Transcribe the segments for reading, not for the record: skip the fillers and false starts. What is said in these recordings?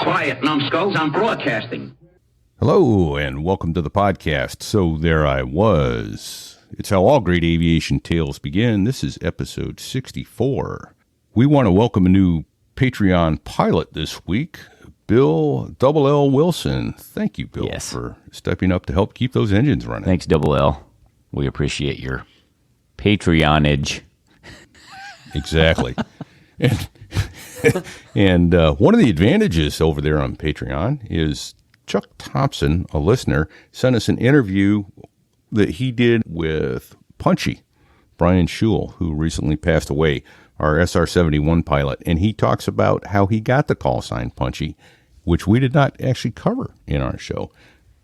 Quiet, numbskulls, I'm broadcasting. Hello, and welcome to the podcast. So there I was. It's how all great aviation tales begin. This is episode 64. We want to welcome a new Patreon pilot this week, Bill Double L Wilson. Thank you, Bill, for stepping up to help keep those engines running. Thanks, Double L. We appreciate your patronage. Exactly. And one of the advantages over there on Patreon is Chuck Thompson, a listener, sent us an interview that he did with Punchy, Brian Schul, who recently passed away, our SR-71 pilot. And he talks about how he got the call sign Punchy, which we did not actually cover in our show.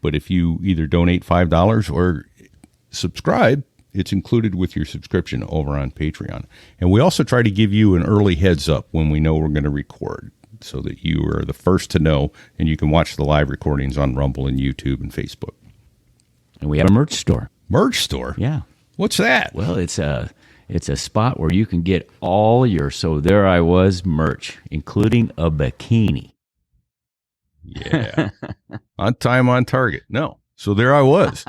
But if you either donate $5 or subscribe, it's included with your subscription over on Patreon. And we also try to give you an early heads up when we know we're going to record so that you are the first to know, and you can watch the live recordings on Rumble and YouTube and Facebook. And we have a merch store. Merch store? Yeah. What's that? Well, it's a spot where you can get all your So There I Was merch, including a bikini. Yeah. On time, on target. No. So there I was.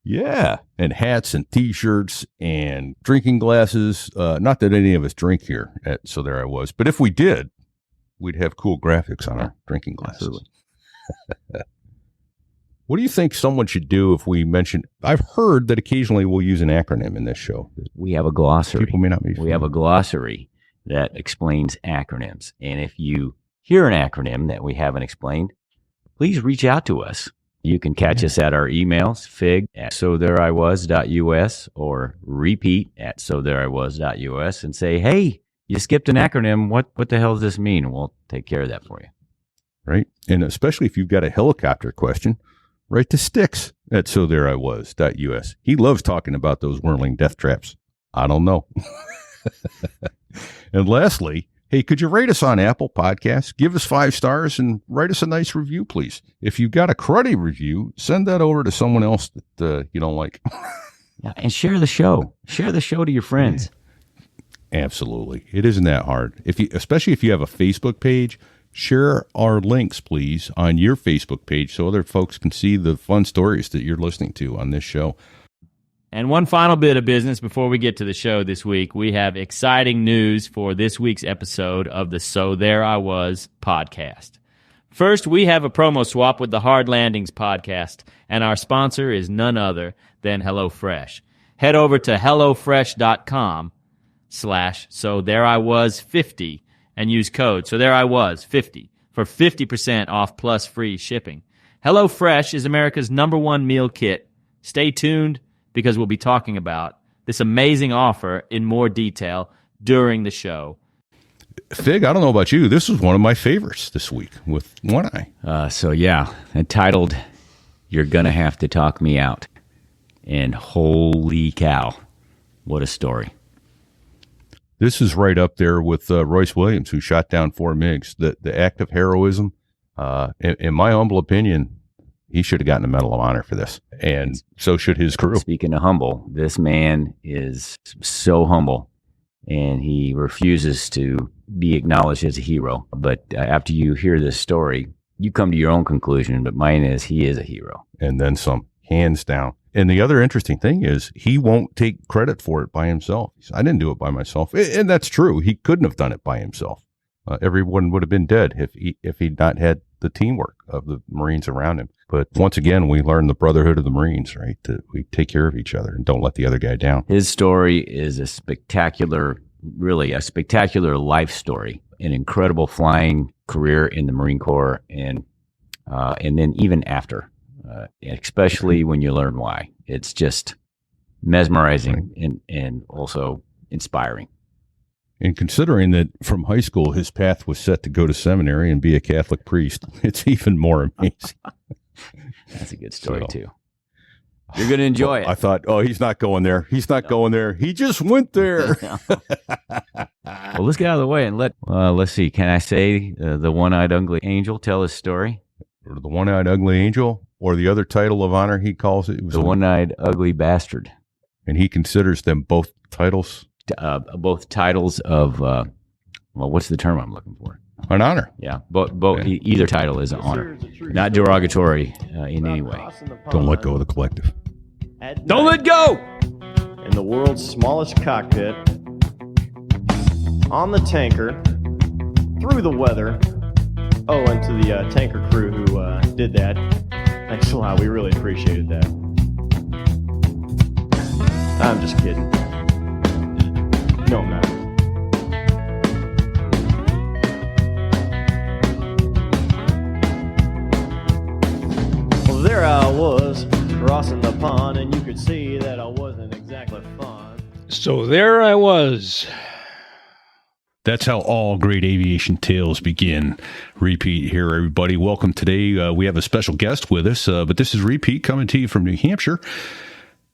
Yeah. And hats and T-shirts and drinking glasses. Not that any of us drink here at So There I Was. But if we did, we'd have cool graphics on our drinking glasses. What do you think someone should do if we mention? I've heard that occasionally we'll use an acronym in this show. We have a glossary. People may not be familiar. We have a glossary that explains acronyms. And if you hear an acronym that we haven't explained, please reach out to us. You can catch us at our emails, fig@sothereiwas.us or repeat@sothereiwas.us and say, hey, you skipped an acronym. What the hell does this mean? And we'll take care of that for you. Right. And especially if you've got a helicopter question, write to sticks@sothereiwas.us. He loves talking about those whirling death traps. I don't know. And lastly, hey, could you rate us on Apple Podcasts? Give us 5 stars and write us a nice review, please. If you've got a cruddy review, send that over to someone else that you don't like. Yeah, and share the show. Share the show to your friends. Absolutely. It isn't that hard. Especially if you have a Facebook page, share our links, please, on your Facebook page so other folks can see the fun stories that you're listening to on this show. And one final bit of business before we get to the show this week. We have exciting news for this week's episode of the So There I Was podcast. First, we have a promo swap with the Hard Landings podcast, and our sponsor is none other than HelloFresh. Head over to HelloFresh.com/SoThereIWas50 and use code SoThereIWas50 for 50% off plus free shipping. HelloFresh is America's #1 meal kit. Stay tuned, because we'll be talking about this amazing offer in more detail during the show. Fig, I don't know about you. This was one of my favorites this week with One Eye. Entitled, You're Gonna Have to Talk Me Out. And holy cow, what a story. This is right up there with Royce Williams, who shot down 4 MiGs. The act of heroism, in my humble opinion, he should have gotten a Medal of Honor for this, and so should his crew. Speaking of humble, this man is so humble, and he refuses to be acknowledged as a hero. But after you hear this story, you come to your own conclusion, but mine is he is a hero. And then some, hands down. And the other interesting thing is he won't take credit for it by himself. He said, I didn't do it by myself. And that's true. He couldn't have done it by himself. Everyone would have been dead if he'd not had the teamwork of the Marines around him. But once again, we learn the brotherhood of the Marines, right? That we take care of each other and don't let the other guy down. His story is a spectacular life story, an incredible flying career in the Marine Corps, and then even after, especially when you learn why. It's just mesmerizing and also inspiring. And considering that from high school, his path was set to go to seminary and be a Catholic priest, it's even more amazing. That's a good story, too. You're going to enjoy it. I thought, he's not going there. He's not going there. He just went there. Well, let's get out of the way and let's see. Can I say the one-eyed ugly angel tell his story? Or the one-eyed ugly angel, or the other title of honor he calls it. The one-eyed ugly bastard. And he considers them both titles? Both titles of well, what's the term I'm looking for? An honor. Yeah, but either title is an honor, not derogatory in any way. Don't let go of the collective. Don't let go. In the world's smallest cockpit, on the tanker, through the weather. Oh, and to the tanker crew who did that, thanks a lot. We really appreciated that. I'm just kidding. No, I'm not. Well, there I was, crossing the pond, and you could see that I wasn't exactly fun. So there I was. That's how all great aviation tales begin. Repeat here, everybody. Welcome today. We have a special guest with us, but this is Repeat coming to you from New Hampshire.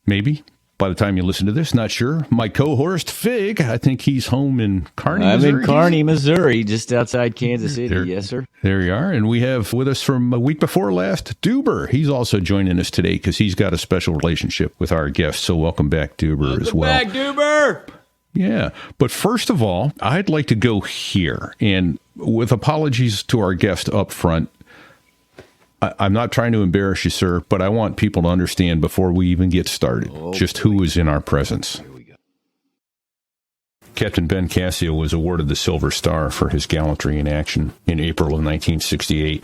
Maybe by the time you listen to this, not sure. My co-host, Fig, I think he's home in Kearney, Missouri. I'm in Kearney, Missouri, just outside Kansas City. Yes, sir. There you are. And we have with us from a week before last, Duber. He's also joining us today because he's got a special relationship with our guest. So welcome back, Duber, as well. Welcome back, Duber. Yeah. But first of all, I'd like to go here. And with apologies to our guest up front, I'm not trying to embarrass you, sir, but I want people to understand before we even get started just who is in our presence. Here we go. Captain Ben Cassio was awarded the Silver Star for his gallantry in action in April of 1968.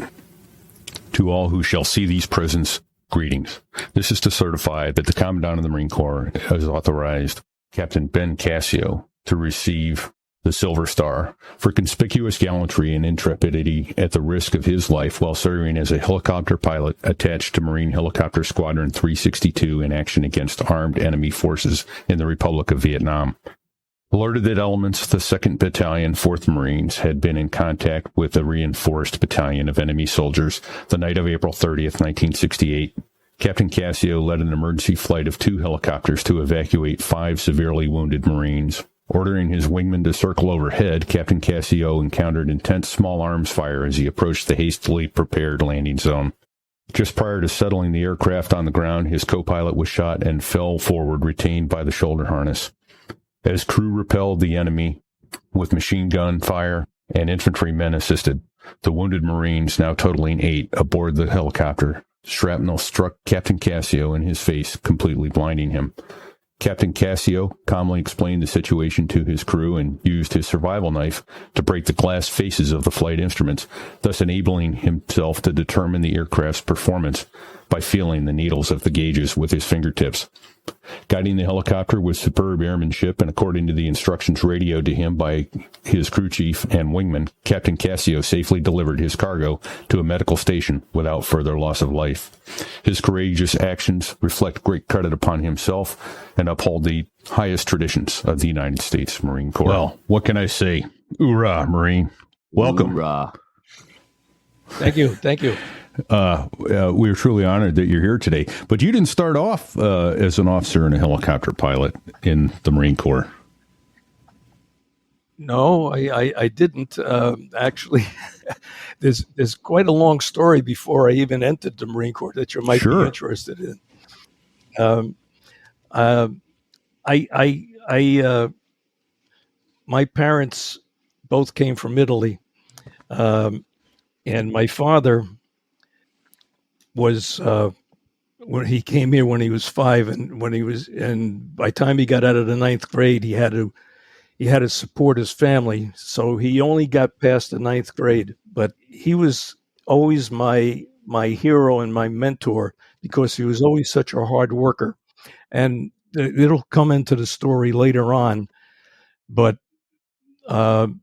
To all who shall see these presents, greetings. This is to certify that the Commandant of the Marine Corps has authorized Captain Ben Cassio to receive the Silver Star for conspicuous gallantry and intrepidity at the risk of his life while serving as a helicopter pilot attached to Marine Helicopter Squadron 362 in action against armed enemy forces in the Republic of Vietnam. Alerted that elements of the 2nd Battalion, 4th Marines, had been in contact with a reinforced battalion of enemy soldiers the night of April 30th, 1968, Captain Cassio led an emergency flight of 2 helicopters to evacuate 5 severely wounded Marines. Ordering his wingman to circle overhead, Captain Cassio encountered intense small arms fire as he approached the hastily prepared landing zone. Just prior to settling the aircraft on the ground, his co-pilot was shot and fell forward, retained by the shoulder harness. As crew repelled the enemy with machine gun fire and infantrymen assisted, the wounded Marines, now totaling 8, aboard the helicopter. Shrapnel struck Captain Cassio in his face, completely blinding him. Captain Cassio calmly explained the situation to his crew and used his survival knife to break the glass faces of the flight instruments, thus enabling himself to determine the aircraft's performance by feeling the needles of the gauges with his fingertips. Guiding the helicopter with superb airmanship and according to the instructions radioed to him by his crew chief and wingman, Captain Cassio safely delivered his cargo to a medical station without further loss of life. His courageous actions reflect great credit upon himself and uphold the highest traditions of the United States Marine Corps. Well, what can I say? Hoorah, Marine. Welcome. Hoorah. Thank you. Thank you. We're truly honored that you're here today. But you didn't start off as an officer and a helicopter pilot in the Marine Corps. No, I didn't. Actually, there's quite a long story before I even entered the Marine Corps that you might be interested in. My parents both came from Italy, and my father was when he came here when he was 5, and by the time he got out of the 9th grade, he had to support his family. So he only got past the 9th grade, but he was always my hero and my mentor because he was always such a hard worker. And it'll come into the story later on, but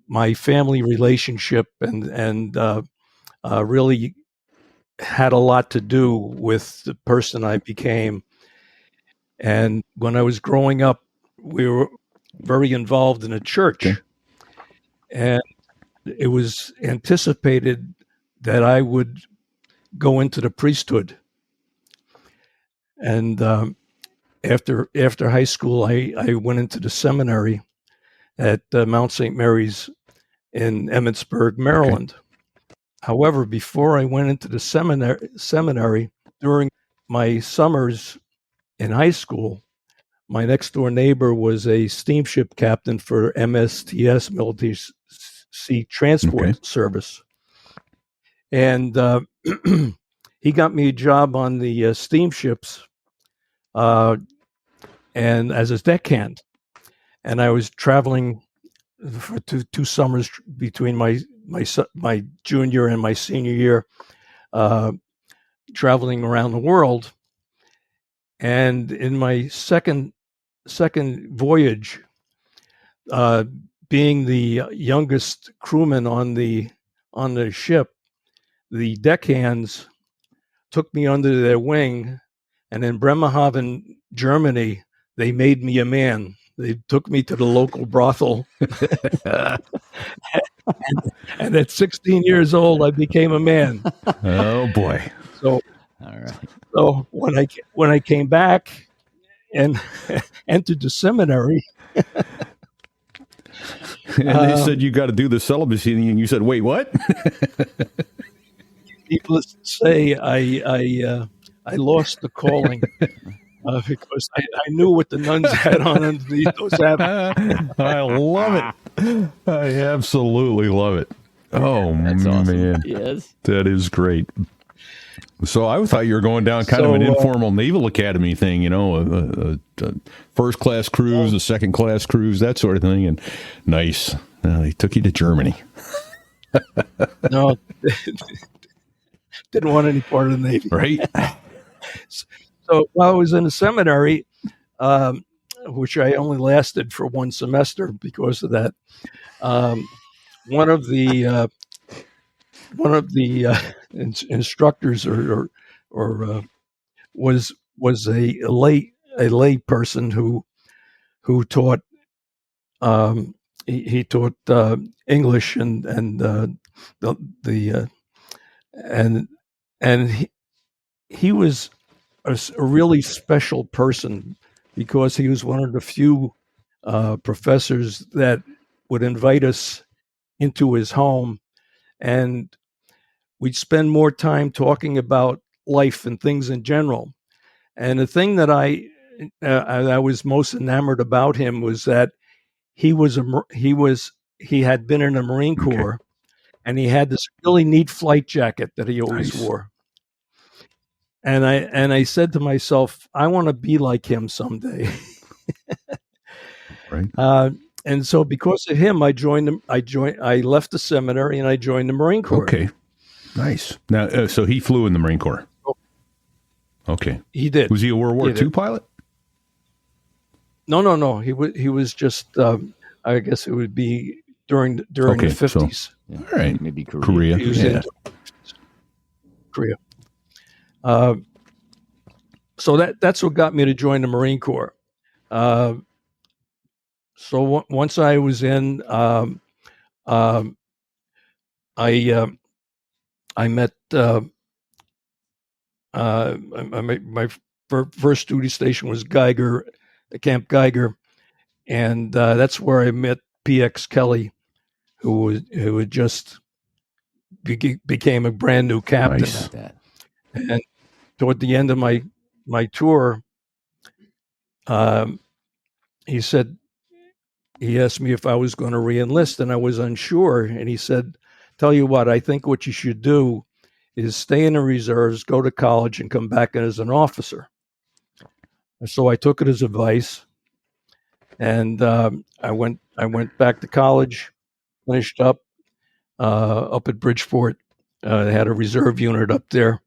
my family relationship and really had a lot to do with the person I became. And when I was growing up, we were very involved in a church. Okay. And it was anticipated that I would go into the priesthood. And after high school, I went into the seminary at Mount St. Mary's in Emmitsburg, Maryland. Okay. However, before I went into the seminary, during my summers in high school, my next door neighbor was a steamship captain for MSTS, sea transport service. And he got me a job on the steamships and as a deckhand. And I was traveling for two summers between my junior and my senior year, traveling around the world. And in my second voyage, being the youngest crewman on the ship, the deckhands took me under their wing, and in Bremerhaven, Germany, they made me a man. They took me to the local brothel. and at 16 years old, I became a man. Oh boy. So, All right. so when I came back and entered the seminary, And they said you got to do the celibacy, and you said, "Wait, what?" needless to say, I lost the calling because I knew what the nuns had on underneath those habits. I love it. I absolutely love it. Oh, That's awesome. man. Yes. That is great. So I thought you were going down kind of an informal naval academy thing, a first class cruise, a second class cruise, that sort of thing. And nice. They took you to Germany. No, didn't want any part of the Navy. Right. So while I was in the seminary, which I only lasted for one semester because of that, one of the instructors or was a lay person who taught he taught English and he was a really special person because he was one of the few professors that would invite us into his home, and we'd spend more time talking about life and things in general. And the thing that I was most enamored about him was that he had been in the Marine Corps, and he had this really neat flight jacket that he always wore. And I said to myself, I want to be like him someday. Right. And so because of him, I left the seminary and I joined the Marine Corps. Okay. Nice. Now, so he flew in the Marine Corps. Okay. He did. Was he a World War II pilot? No. He was just, I guess it would be during the 50s. So, all right. Maybe Korea. He was in Korea. So that's what got me to join the Marine Corps. So once I was in, I met my first duty station was Geiger, Camp Geiger, and that's where I met PX Kelly, who had just became a brand new captain. Nice. And toward the end of my tour, he asked me if I was going to re-enlist, and I was unsure. And he said, "Tell you what, I think what you should do is stay in the reserves, go to college, and come back as an officer." And so I took it as advice, and I went back to college, finished up at Bridgeport. They had a reserve unit up there,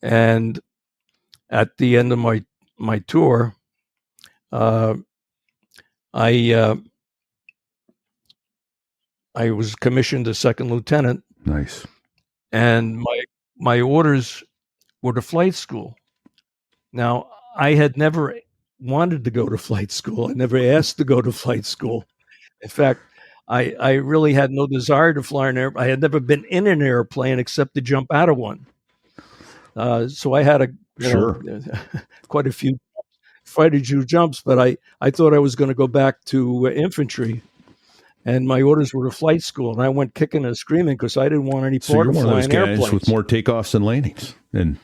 and at the end of my tour, I was commissioned as second lieutenant. Nice. And my orders were to flight school. Now, I had never wanted to go to flight school. I never asked to go to flight school. In fact, I really had no desire to fly an airplane. I had never been in an airplane except to jump out of one. So I had quite a few fighter jumps, but I thought I was going to go back to infantry. And my orders were to flight school, and I went kicking and screaming because I didn't want any part of flying airplanes. So you're one of those guys with more takeoffs than landings. And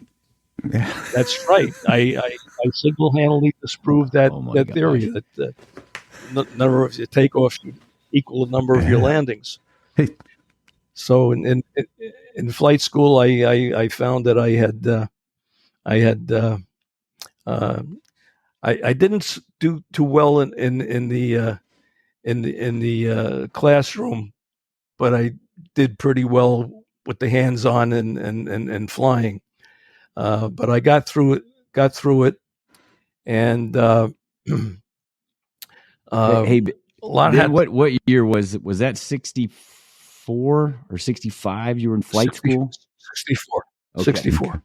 that's right. I single-handedly disproved that theory that the number of your takeoffs should equal the number of your landings. Hey, So in flight school, I found that uh, I didn't do too well in the classroom, but I did pretty well with the hands on and flying. But I got through it, and Hey, uh, hey, a lot Ben, had what year was that? 64 or 65? You were in flight 60, school. 64. Okay. 64.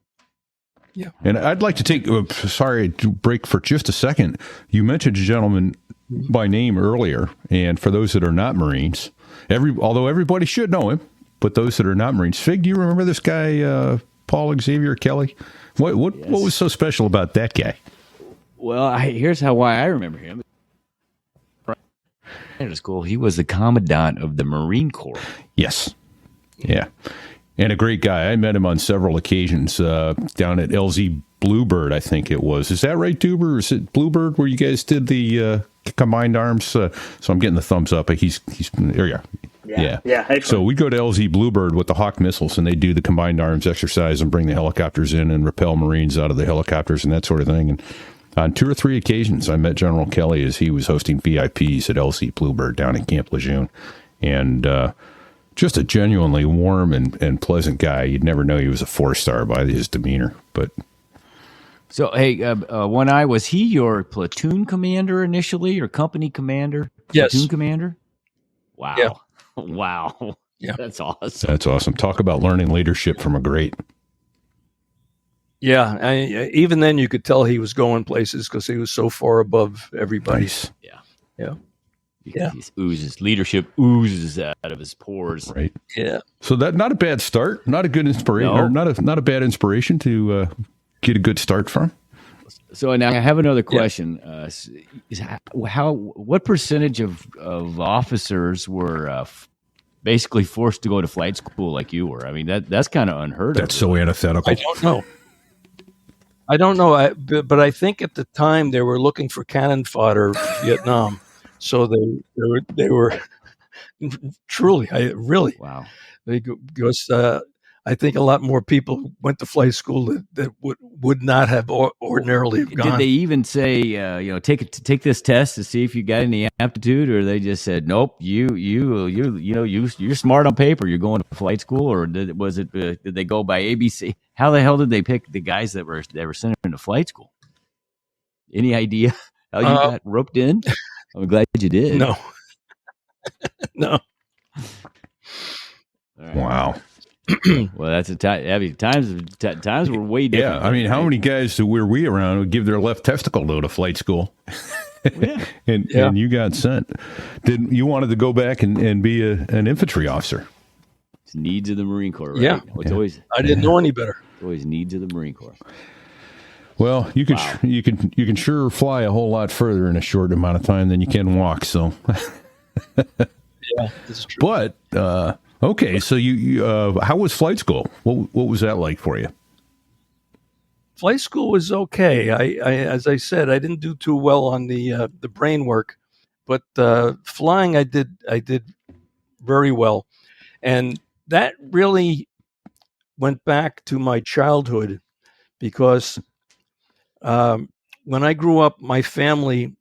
Yeah. and I'd like to take, sorry to break for just a second. You mentioned a gentleman by name earlier, and for those that are not Marines, although everybody should know him, but those that are not Marines, Fig, do you remember this guy, Paul Xavier Kelly? What Yes. was so special about that guy? Well, here's why I remember him. In school, he was the commandant of the Marine Corps. Yes. Yeah. And a great guy. I met him on several occasions down at LZ Bluebird, I think it was. Is that right, Duber? Or is it Bluebird where you guys did the combined arms? So I'm getting the thumbs up. He's there you are. Yeah. Yeah. So we go to LZ Bluebird with the Hawk missiles, and they do the combined arms exercise and bring the helicopters in and repel Marines out of the helicopters and that sort of thing. And on 2 or 3 occasions, I met General Kelly as he was hosting VIPs at LZ Bluebird down in Camp Lejeune. And just a genuinely warm and pleasant guy. You'd never know he was a 4-star by his demeanor. But So, hey, One Eye, was he your platoon commander initially, or company commander? Yes. Platoon commander? Wow. Yeah. Wow. Yeah. That's awesome. that's awesome. Talk about learning leadership from a great. Yeah, even then you could tell he was going places because he was so far above everybody. Nice. Yeah. He oozes, leadership oozes out of his pores. Right. Yeah. So that not a bad start, not a good inspiration, No. or not a bad inspiration to get a good start from. So now I have another question. What percentage of officers were basically forced to go to flight school like you were? I mean, that's kind of unheard of. That's so antithetical. I don't know. But I think at the time they were looking for cannon fodder for Vietnam, so they were truly, Wow. because I think a lot more people went to flight school that would not have ordinarily have gone. Did they even say, take this test to see if you got any aptitude, or they just said, nope, you're smart on paper, you're going to flight school, or did they go by ABC? How the hell did they pick the guys that were sent into flight school? Any idea how you got roped in? I'm glad you did. No, no. All right. Wow. Well, that's a time. I mean, times were way different. Yeah. I mean, how many guys were we around would give their left testicle to go to flight school? Yeah. and you got sent. You wanted to go back and be an infantry officer? It's needs of the Marine Corps. Right? Yeah. It's always I didn't know any better. always needs of the Marine Corps. Well, you can sure fly a whole lot further in a short amount of time than you can walk. So, Yeah, that's true. but okay. So you how was flight school? What was that like for you? Flight school was okay. I as I said, I didn't do too well on the brain work, but flying I did very well, and that really went back to my childhood because when I grew up, my family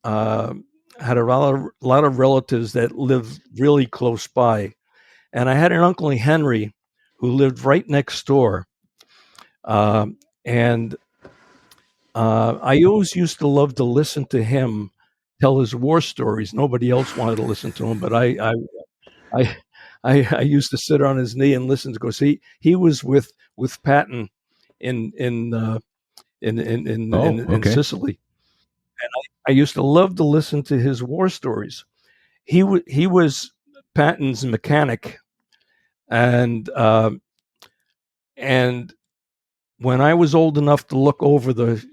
had a lot of relatives that lived really close by, and I had an Uncle Henry who lived right next door. And I always used to love to listen to him tell his war stories. Nobody else wanted to listen to him, but I used to sit on his knee and listen to. Because he was with Patton in Sicily, and I used to love to listen to his war stories. He was Patton's mechanic, and when I was old enough to look over the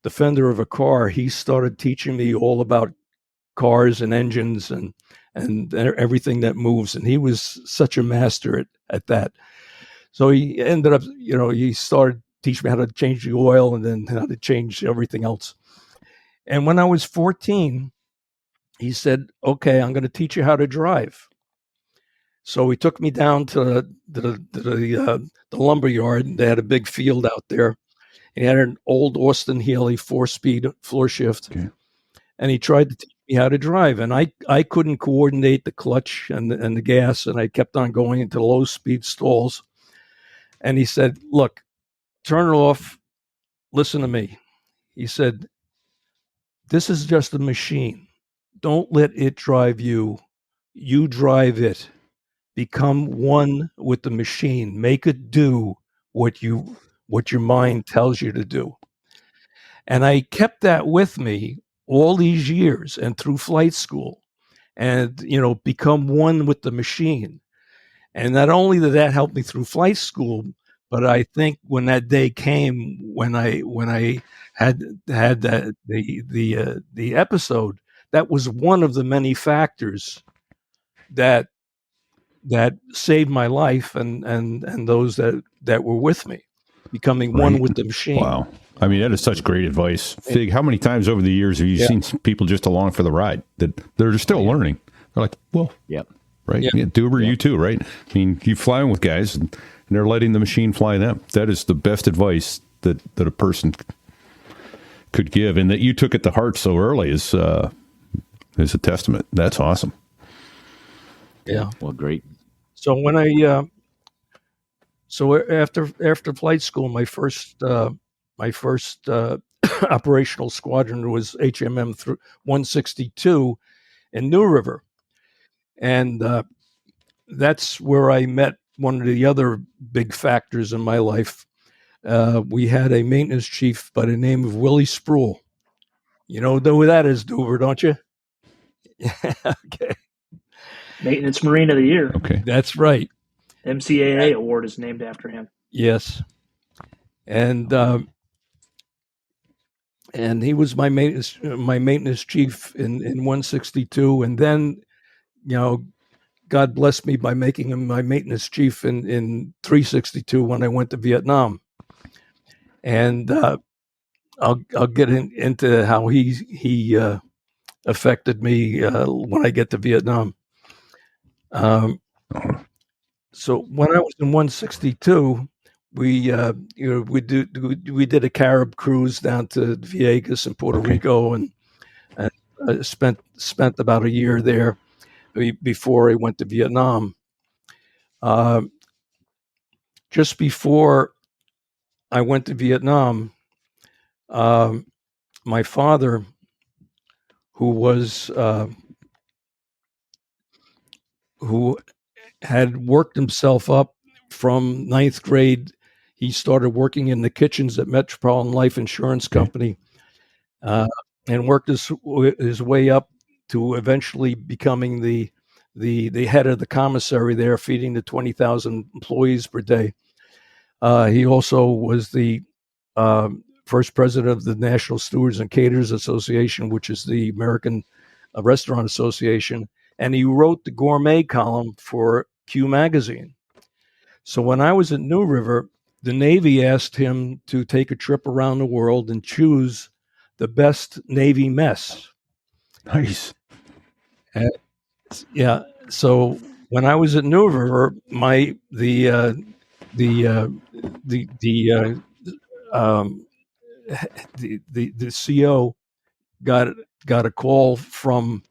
fender of a car, he started teaching me all about cars and engines and everything that moves. And he was such a master at that. So he ended up, he started teaching me how to change the oil and then how to change everything else. And when I was 14, he said, okay, I'm going to teach you how to drive. So he took me down to the lumber yard. They had a big field out there. He had an old Austin Healey 4-speed floor shift. Okay. And he tried to teach me how to drive. And I couldn't coordinate the clutch and the gas. And I kept on going into low speed stalls. And he said, look, turn it off. Listen to me. He said, this is just a machine. Don't let it drive you. You drive it. Become one with the machine. Make it do what your mind tells you to do. And I kept that with me all these years and through flight school, and become one with the machine. And not only did that help me through flight school, but I think when that day came, when I had that the episode, that was one of the many factors that saved my life and those that were with me, becoming one with the machine. Wow. I mean, that is such great advice. Fig, how many times over the years have you seen people just along for the ride that they're still learning? They're like, well, Yep. right? Yep. Yeah, Duber, you too, right? I mean, you flying with guys and they're letting the machine fly them. That is the best advice that a person could give, and that you took it to heart so early is a testament. That's awesome. Yeah. Well, great. So when after flight school, my first operational squadron was HMM 162 in New River, and that's where I met one of the other big factors in my life. We had a maintenance chief by the name of Willie Sproul. You know who that is, Dover, don't you? Okay, Maintenance Marine of the Year. Okay. that's right. MCAA award is named after him. Yes, and he was my maintenance chief in 162, and then God blessed me by making him my maintenance chief in 362 when I went to Vietnam, and I'll get into how he affected me when I get to Vietnam. So when I was in 162, we did a Carib cruise down to Vieques and Puerto Rico, and spent about a year there before I went to Vietnam. Just before I went to Vietnam, my father, who had worked himself up from ninth grade, he started working in the kitchens at Metropolitan Life Insurance Company, and worked his way up to eventually becoming the head of the commissary there, feeding the 20,000 employees per day. He also was the first president of the National Stewards and Caterers Association, which is the American Restaurant Association, and he wrote the gourmet column for Q Magazine. So when I was at New River, the Navy asked him to take a trip around the world and choose the best Navy mess. Nice. Yeah. So when I was at New River, the CO got a call from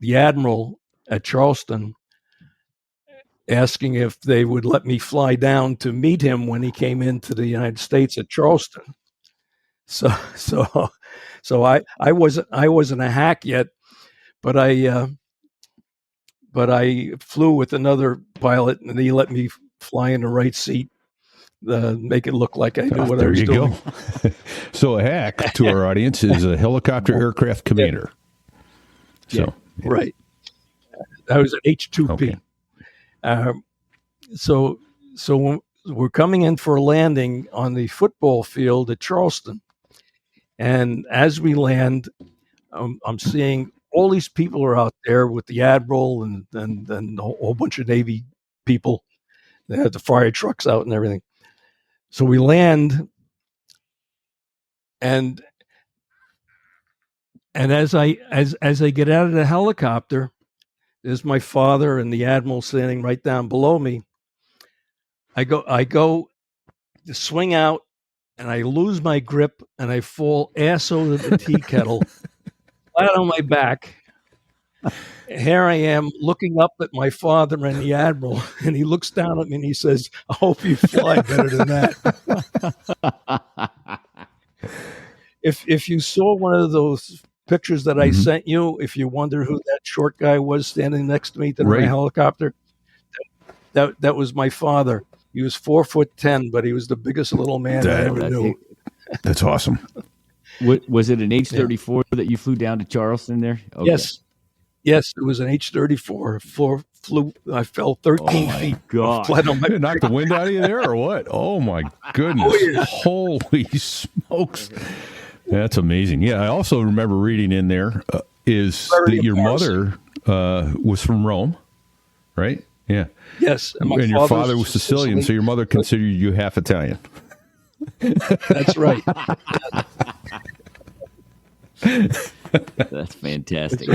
the admiral at Charleston asking if they would let me fly down to meet him when he came into the United States at Charleston. So I wasn't a hack yet, but I flew with another pilot, and he let me fly in the right seat, make it look like I knew what I was doing. Go. So a hack to our audience is a helicopter aircraft commander. So right, I was an H-2P. Okay. So when we're coming in for a landing on the football field at Charleston, and as we land, I'm seeing all these people are out there with the admiral and a whole bunch of Navy people. They had the fire trucks out and everything. So we land, and as I get out of the helicopter, There's my father and the admiral standing right down below me. I go to swing out, and I lose my grip, and I fall ass over the tea kettle, flat on my back. Here I am looking up at my father and the admiral, and he looks down at me and he says, "I hope you fly better than that." If you saw one of those pictures that I sent you, if you wonder who that short guy was standing next to me to my helicopter, that was my father. He was 4'10", but he was the biggest little man I ever knew. That's awesome. Was it an H-34 that you flew down to Charleston there? Okay. Yes, it was an H-34. I fell 13 feet. God. Flat on my Knocked the wind out of you there or what? Oh, my goodness. Holy smokes. That's amazing. Yeah, I also remember reading in there is that your mother was from Rome, right? Yeah. Yes. And your father was Sicilian, so your mother considered you half Italian. That's right. That's fantastic.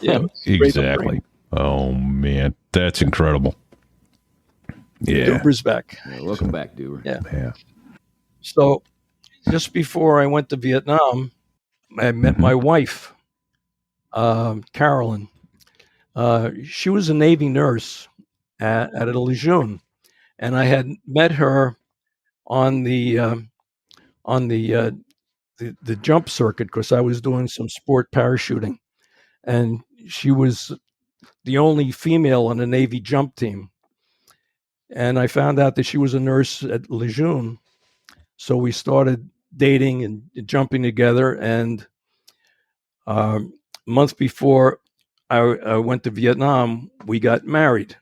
Yeah, exactly. Oh, man. That's incredible. Yeah. Duber's back. Yeah, welcome back, Duber. Yeah. So just before I went to Vietnam, I met my wife, Carolyn. She was a Navy nurse at a Lejeune, and I had met her on the jump circuit because I was doing some sport parachuting, and she was the only female on the Navy jump team. And I found out that she was a nurse at Lejeune, so we started dating and jumping together. And a month before I went to Vietnam, we got married.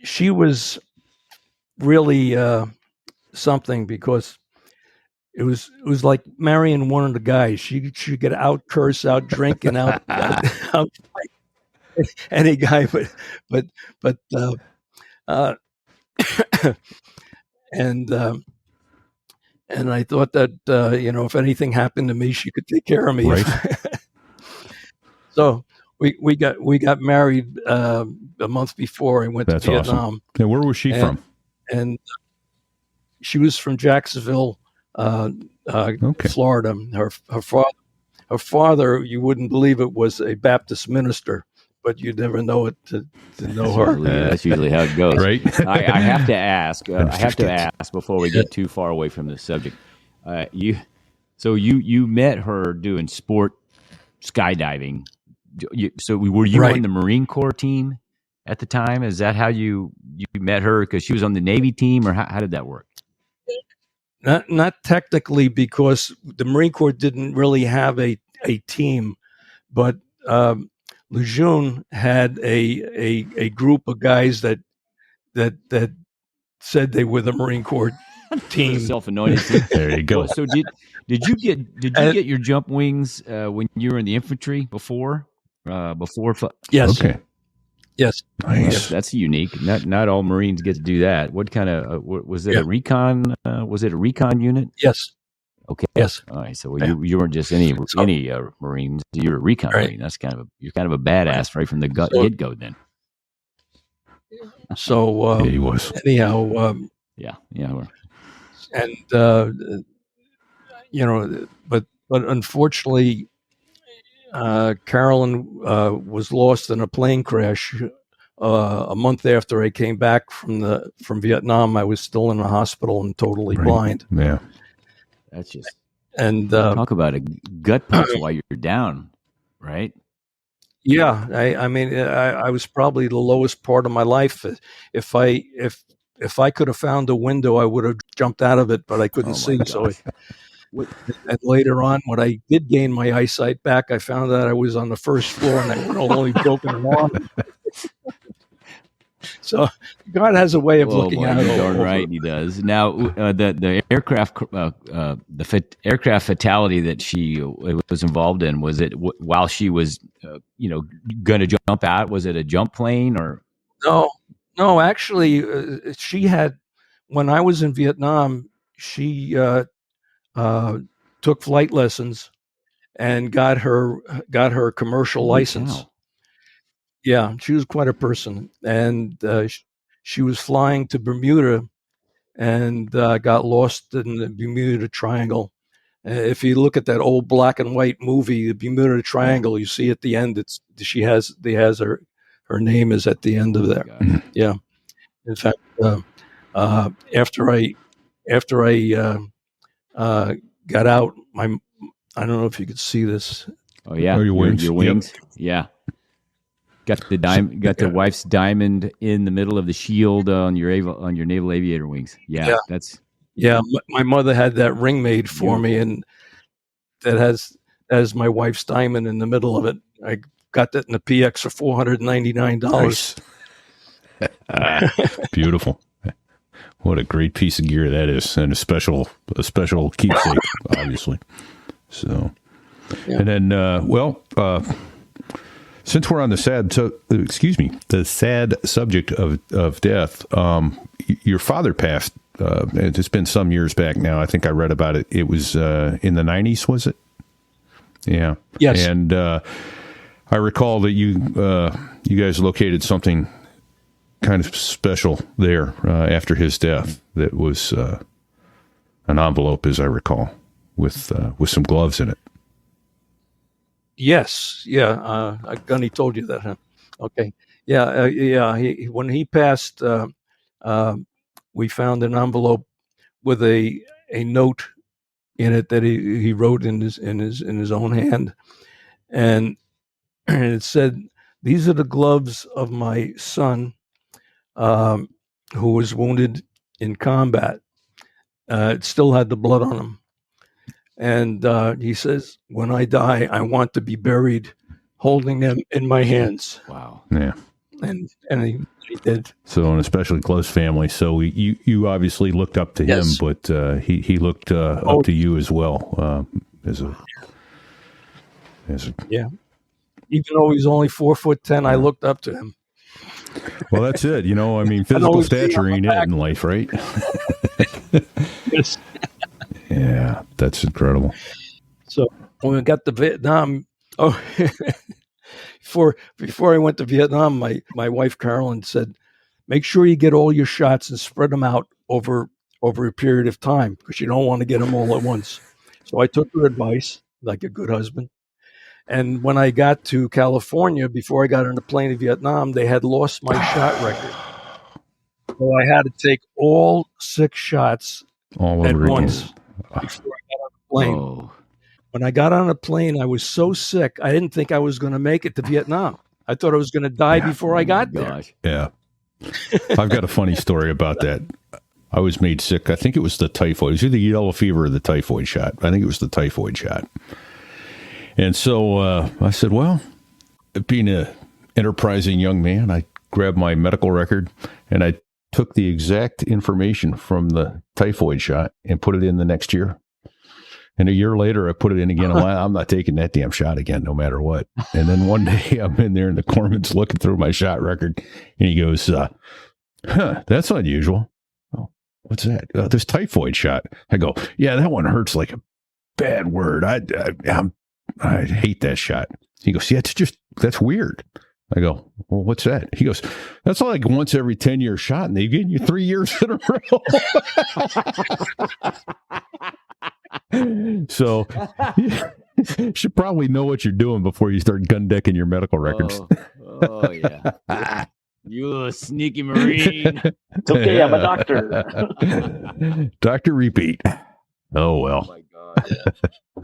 She was really something because it was like marrying one of the guys. She could out curse, out drink, and out fight any guy, but and I thought that if anything happened to me, she could take care of me. Right. So we got married a month before I went to Vietnam. Awesome. And where was she from? And she was from Jacksonville, Florida. Her father, you wouldn't believe it, was a Baptist minister, but you'd never know it to know her. That's usually how it goes. Right. I have to ask. Before we get too far away from the subject. You met her doing sport skydiving. So were you on the Marine Corps team at the time? Is that how you met her? Because she was on the Navy team, or how did that work? Not technically, because the Marine Corps didn't really have a team, but Lejeune had a group of guys that said they were the Marine Corps team. Self-anointed team. There you go. So did you get your jump wings when you were in the infantry before? Yes. Okay. Yes. Nice. That's unique. Not all Marines get to do that. What kind of was it? A recon? Was it a recon unit? Yes. Okay. Yes. All right. So you weren't just any Marines. You're a recon Marine. That's you're kind of a badass right from the get go then. So he was. Anyhow. Yeah. And but unfortunately, Carolyn was lost in a plane crash a month after I came back from Vietnam. I was still in the hospital and totally blind. Yeah, that's just and talk about a gut punch while you're down, right? Yeah, I mean, I was probably the lowest part of my life. If I could have found a window, I would have jumped out of it, but I couldn't see. So. And later on, when I did gain my eyesight back, I found out I was on the first floor and I had only broken an arm. So God has a way of looking out. Darn right, He does. Now, the aircraft, aircraft fatality that she was involved in, was it while she was, going to jump out? Was it a jump plane or? No. Actually, she had. When I was in Vietnam, she took flight lessons and got her commercial Holy license. cow. Yeah, she was quite a person, and she was flying to Bermuda and got lost in the Bermuda Triangle. If you look at that old black and white movie, the Bermuda Triangle, you see at the end, her name is at the end of there. God. Yeah. In fact, after I got out, I don't know if you could see this. Oh yeah, Oh, your wings. Your Yep. wings. Yeah. Got the diamond. Got the wife's diamond in the middle of the shield on your naval aviator wings. Yeah, Yeah. that's Yeah, my mother had that ring made for me, and that has my wife's diamond in the middle of it. I got that in the PX for $499. Nice. Beautiful. What a great piece of gear that is, and a special keepsake, obviously. So, Yeah. and then, since we're on the sad subject of death, your father passed. It's been some years back now. I think I read about it. It was in the 90s, was it? Yeah. Yes. And I recall that you guys located something kind of special there after his death. That was an envelope, as I recall, with some gloves in it. Yes, yeah. Gunny told you that, huh? Okay. Yeah, yeah. When he passed, we found an envelope with a note in it that he wrote in his own hand, and it said, "These are the gloves of my son, who was wounded in combat." It still had the blood on him. And he says, "When I die, I want to be buried holding them in my hands." wow. Yeah. And he did. So an especially close family. So you obviously looked up to Yes. him, but he looked up to you as well as a Yeah. Even though he's only 4'10", I looked up to him. well. That's it. I mean, physical always be stature on my ain't it back. in life, right? Yes. Yeah, that's incredible. So when we got to Vietnam, before I went to Vietnam, my wife Carolyn said, "Make sure you get all your shots and spread them out over a period of time, because you don't want to get them all at once." So I took her advice, like a good husband. And when I got to California, before I got on the plane to Vietnam, they had lost my shot record. So I had to take all 6 shots All at over once again. before I got on the plane. Oh, When I got on a plane, I was so sick, I didn't think I was going to make it to Vietnam. I thought I was going to die before I got there. gosh. Yeah. I've got a funny story about that. I was made sick. I think it was the typhoid. It was either the yellow fever or the typhoid shot. I think it was the typhoid shot. And so I said, well, being an enterprising young man, I grabbed my medical record and I took the exact information from the typhoid shot and put it in the next year. And a year later, I put it in again. I'm not taking that damn shot again, no matter what. And then one day I'm in there and the corpsman's looking through my shot record and he goes, that's unusual. Oh, what's that? This typhoid shot. I go, yeah, that one hurts like a bad word. I hate that shot. He goes, yeah, that's weird. I go, well, what's that? He goes, that's like once every 10-year shot, and they've given you 3 years in a row. So you should probably know what you're doing before you start gun decking your medical records. Oh yeah. You sneaky Marine. It's okay, I'm a doctor. Dr. Repeat. Oh, well. Oh my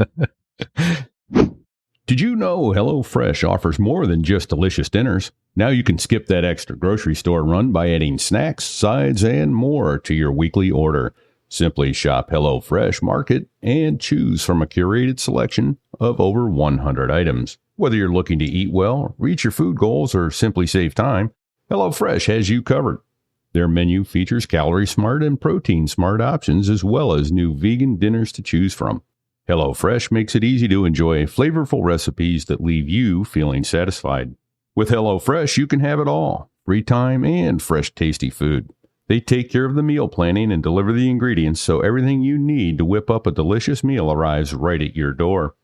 God. Did you know HelloFresh offers more than just delicious dinners? Now you can skip that extra grocery store run by adding snacks, sides, and more to your weekly order. Simply shop HelloFresh Market and choose from a curated selection of over 100 items. Whether you're looking to eat well, reach your food goals, or simply save time, HelloFresh has you covered. Their menu features calorie smart and protein smart options, as well as new vegan dinners to choose from. HelloFresh makes it easy to enjoy flavorful recipes that leave you feeling satisfied. With HelloFresh, you can have it all: free time and fresh, tasty food. They take care of the meal planning and deliver the ingredients so everything you need to whip up a delicious meal arrives right at your door.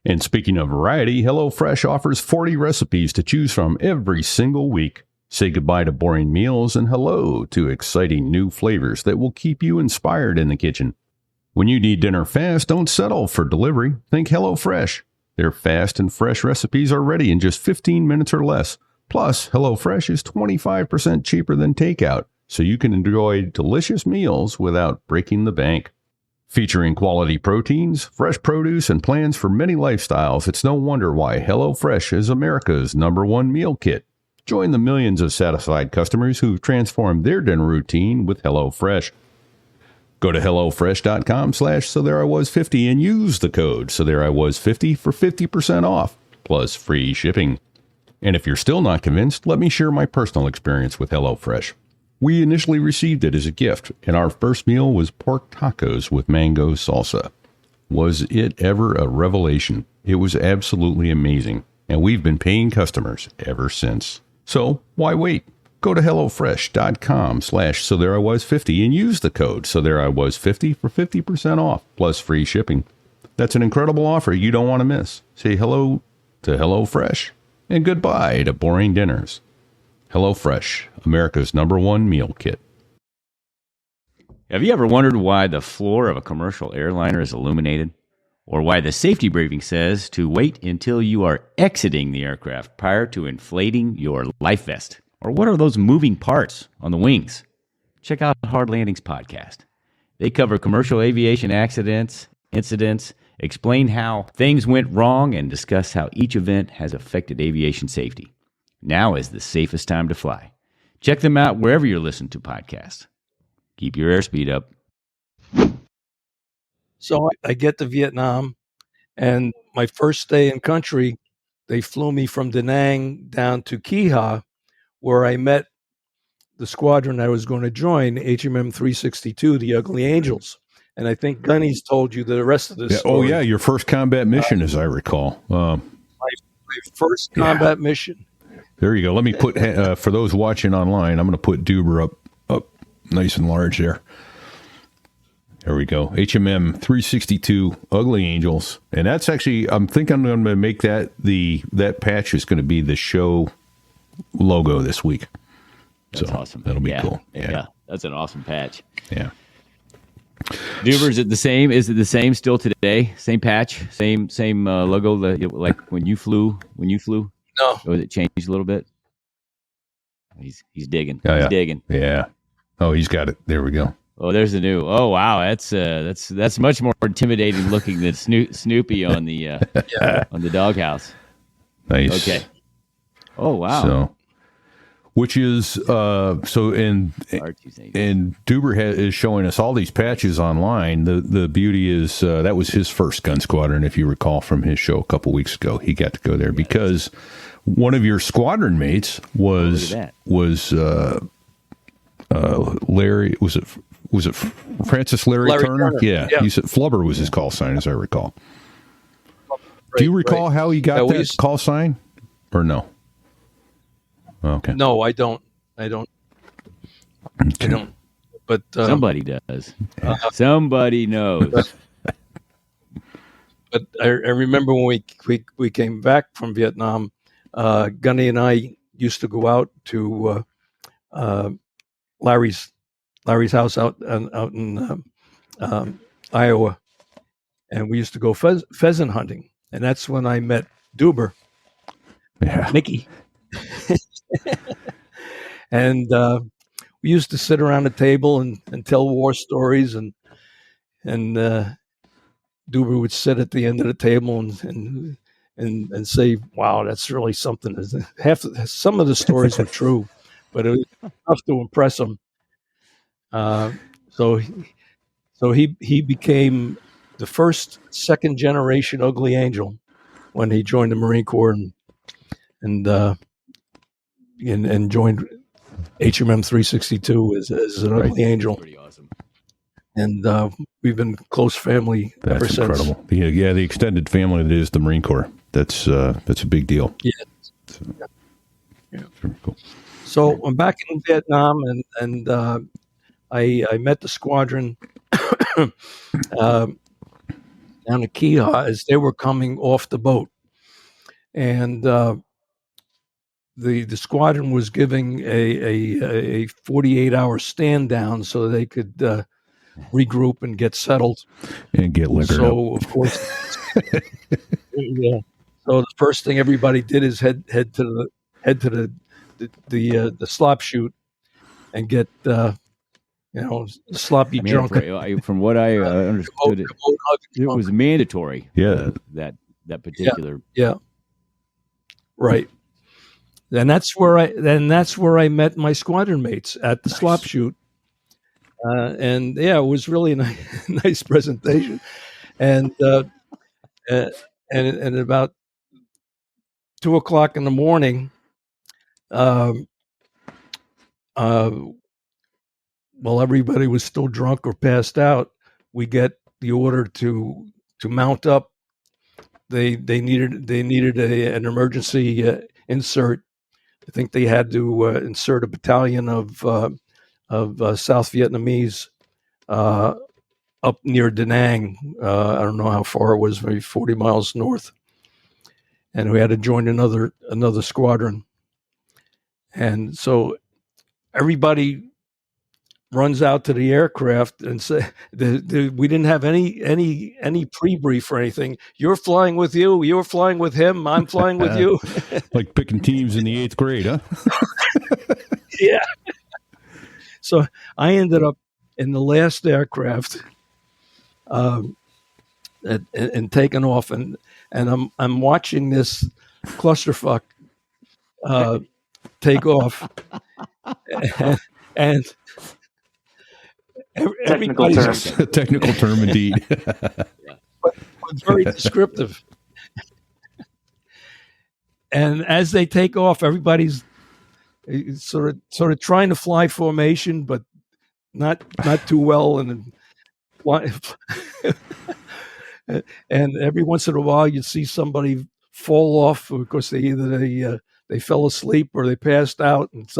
And speaking of variety, HelloFresh offers 40 recipes to choose from every single week. Say goodbye to boring meals and hello to exciting new flavors that will keep you inspired in the kitchen. When you need dinner fast, don't settle for delivery. Think HelloFresh. Their fast and fresh recipes are ready in just 15 minutes or less. Plus, HelloFresh is 25% cheaper than takeout, so you can enjoy delicious meals without breaking the bank. Featuring quality proteins, fresh produce, and plans for many lifestyles, it's no wonder why HelloFresh is America's #1 meal kit. Join the millions of satisfied customers who've transformed their dinner routine with HelloFresh. Go to HelloFresh.com/SoThereIWas50 and use the code SoThereIWas50 for 50% off, plus free shipping. And if you're still not convinced, let me share my personal experience with HelloFresh. We initially received it as a gift, and our first meal was pork tacos with mango salsa. Was it ever a revelation? It was absolutely amazing, and we've been paying customers ever since. So why wait? Go to HelloFresh.com/SoThereIWas50 and use the code SoThereIWas50 for 50% off, plus free shipping. That's an incredible offer you don't want to miss. Say hello to HelloFresh and goodbye to boring dinners. HelloFresh, America's #1 meal kit. Have you ever wondered why the floor of a commercial airliner is illuminated? Or why the safety briefing says to wait until you are exiting the aircraft prior to inflating your life vest? Or what are those moving parts on the wings? Check out Hard Landings podcast. They cover commercial aviation accidents, incidents, explain how things went wrong, and discuss how each event has affected aviation safety. Now is the safest time to fly. Check them out wherever you're listening to podcasts. Keep your airspeed up. So I get to Vietnam, and my first day in country, they flew me from Da Nang down to Key Ha, where I met the squadron I was going to join, HMM 362, the Ugly Angels. And I think Gunny's told you the rest of this story. Oh, yeah, your first combat mission, as I recall. My first combat mission. There you go. Let me put, for those watching online, I'm going to put Duber up nice and large there. There we go. HMM 362 Ugly Angels. And that's actually, I'm thinking I'm going to make that that patch is going to be the show logo this week. That's awesome. That'll be cool. Yeah, that's an awesome patch. Yeah. Duber, is it the same? Is it the same still today? Same patch, same logo, like when you flew? No. Or was it changed a little bit? He's digging. Oh, yeah. He's digging. Yeah. Oh, he's got it. There we go. Oh, there's the new. Oh, wow, that's much more intimidating looking than Snoopy on the on the doghouse. Nice. Okay. Oh, wow. So, which is and Duber is showing us all these patches online. The beauty is that was his first gun squadron, if you recall from his show a couple weeks ago. He got to go there because one of your squadron mates was Larry. Was it Francis Larry Turner? Yeah. He said Flubber was his call sign, as I recall. Do you recall how he got that call sign, or no? Okay. No, I don't. Okay. I don't. But somebody does. Somebody knows. But I remember when we came back from Vietnam, Gunny and I used to go out to Larry's house out in Iowa, and we used to go pheasant hunting, and that's when I met Duber. Yeah, Mickey. And we used to sit around the table and tell war stories, and Duber would sit at the end of the table and say, "Wow, that's really something." Some of the stories were true, but it was enough to impress him. So he became the first second generation Ugly Angel when he joined the Marine Corps and joined HMM 362 as an Ugly Angel. Pretty awesome. And we've been close family ever since. That's incredible. Yeah, the extended family that is the Marine Corps. That's a big deal. Yeah. Yeah. Very cool. So I'm back in Vietnam, and I met the squadron down at Keha as they were coming off the boat, and the squadron was giving a 48-hour stand down so they could regroup and get settled. And get liquored So up. of course, yeah. So the first thing everybody did is head to the slop chute and get sloppy drunk. From what I understood, it was mandatory. Yeah. That particular. Yeah. Right. And that's where I met my squadron mates at the slop chute. And yeah, it was really a nice presentation. And and about 2:00 in the morning, while everybody was still drunk or passed out, we get the order to mount up. They needed an emergency insert. I think they had to insert a battalion of South Vietnamese up near Da Nang. I don't know how far it was, maybe 40 miles north. And we had to join another squadron. And so everybody runs out to the aircraft and say, we didn't have any pre-brief or anything. You're flying with you. You're flying with him. I'm flying with you. Like picking teams in the 8th grade, huh? Yeah. So I ended up in the last aircraft and taken off, and I'm watching this clusterfuck take off, and Technical term. A technical term indeed. but very descriptive. And as they take off, everybody's sort of trying to fly formation, but not too well, and and every once in a while you see somebody fall off because they fell asleep or they passed out, and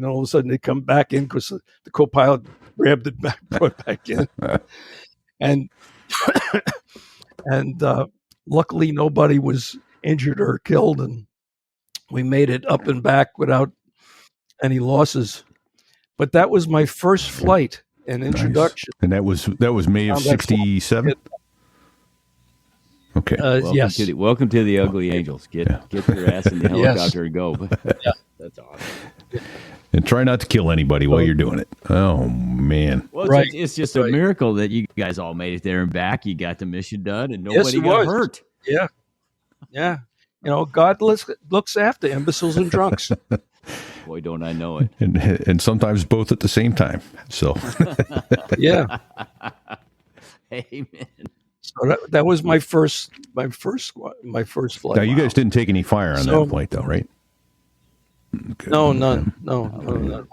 all of a sudden they come back in because the co-pilot grabbed it back, brought back in, and luckily nobody was injured or killed, and we made it up and back without any losses. But that was my first flight and introduction. Nice. And that was May of '67. Okay. Yes. Welcome to the Ugly Angels. Get your ass in the helicopter and go. Yeah. That's awesome. And try not to kill anybody while you're doing it. Oh man! Well, Right. it's just a miracle that you guys all made it there and back. You got the mission done, and nobody it got was. hurt. Yeah. God looks after imbeciles and drunks. Boy, don't I know it. And sometimes both at the same time. So Yeah. Amen. So that was my first flight. now you guys didn't take any fire on that flight, though, right? Okay. No, none. No.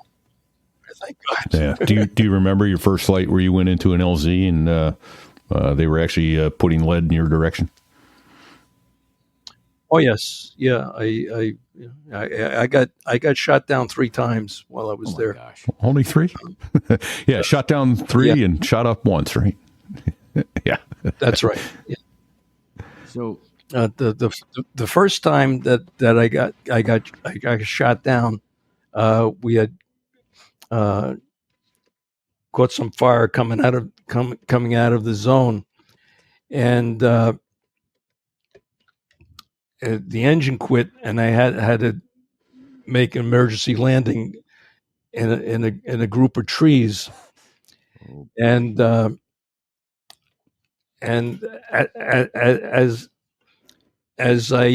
Thank God. Yeah. Do you remember your first flight where you went into an LZ and they were actually putting lead in your direction? Oh yes, yeah. I got shot down 3 times while I was there. Gosh. Only 3? Yeah, shot down 3 and shot up once, right? Yeah, That's right. Yeah. So The first time that I got shot down, we had caught some fire coming out of the zone, and the engine quit, and I had to make an emergency landing in a group of trees, and as I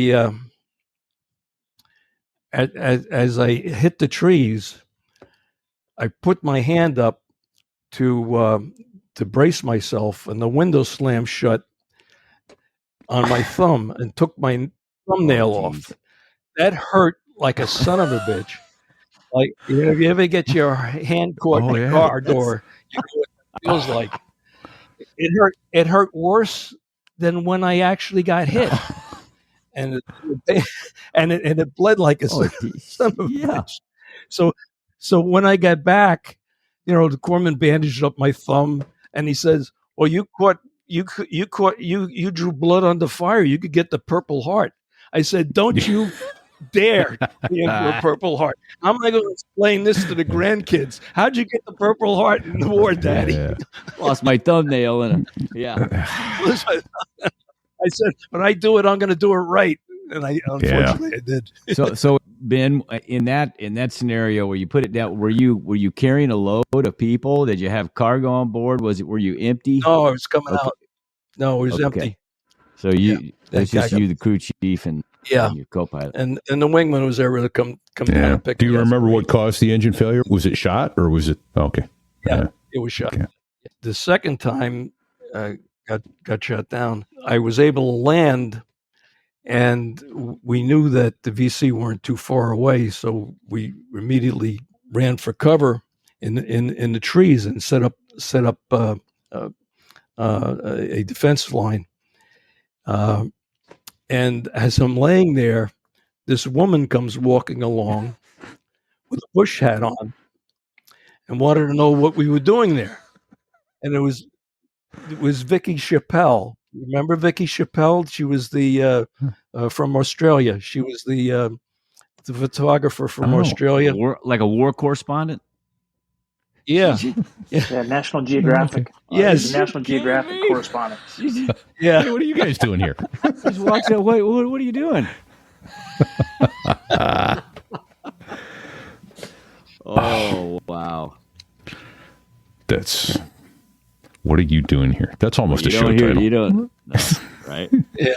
hit the trees, I put my hand up to brace myself, and the window slammed shut on my thumb and took my thumbnail off. That hurt like a son of a bitch. Like, if you ever get your hand caught in a car door, you know what it feels like. It hurt worse than when I actually got hit, and it bled like a son of a bitch. So, so when I got back, the corpsman bandaged up my thumb, and he says, "Well, you drew blood on the fire. You could get the Purple Heart." I said, "Don't you dare be into a Purple Heart. How am I going to explain this to the grandkids? How'd you get the Purple Heart in the war, Daddy?" Yeah. Lost my thumbnail in it. Yeah. Listen, I said, "When I do it, I'm going to do it right." And unfortunately I did. So Ben, in that scenario where you put it down, were you carrying a load of people? Did you have cargo on board? Were you empty? No, it was coming out. No, it was empty. So it's just you, the crew chief, and your co-pilot, and the wingman was there to come down and pick. Do you me up. remember what caused the engine failure? Was it shot or was it okay? Yeah, it was shot. Okay. The second time got shot down, I was able to land, and we knew that the VC weren't too far away, so we immediately ran for cover in the trees and set up a defense line. And as I'm laying there, this woman comes walking along with a bush hat on and wanted to know what we were doing there. And it was Vicky Chappelle. Remember Vicky Chappelle? She was the from Australia. She was the photographer from Australia, like a war correspondent. Yeah. Yeah, National Geographic. Yes. National Geographic correspondent. Yeah. Hey, what are you guys doing here? Just walks out. What are you doing? Oh, wow. That's what are you doing here? That's almost a show don't hear, title. You don't, no, right? Yeah.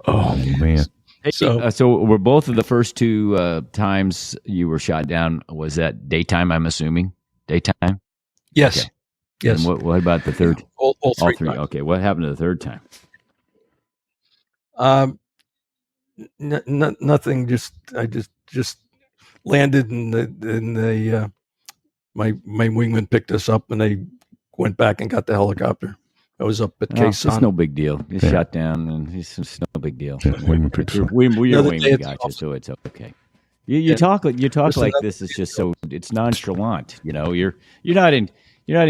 Oh man. Hey, so were both of the first two times you were shot down? Was that daytime? I'm assuming daytime. Yes. Okay. Yes. And what about the third? All three. Times. Okay. What happened to the third time? Nothing. I just landed in the my wingman picked us up and they went back and got the helicopter. I was up at Quezon. It's no big deal. It's shot down and it's no big deal. Yeah, wingman picks your wingman got you, so it's okay. You talk like this. It's just so it's nonchalant. You're not in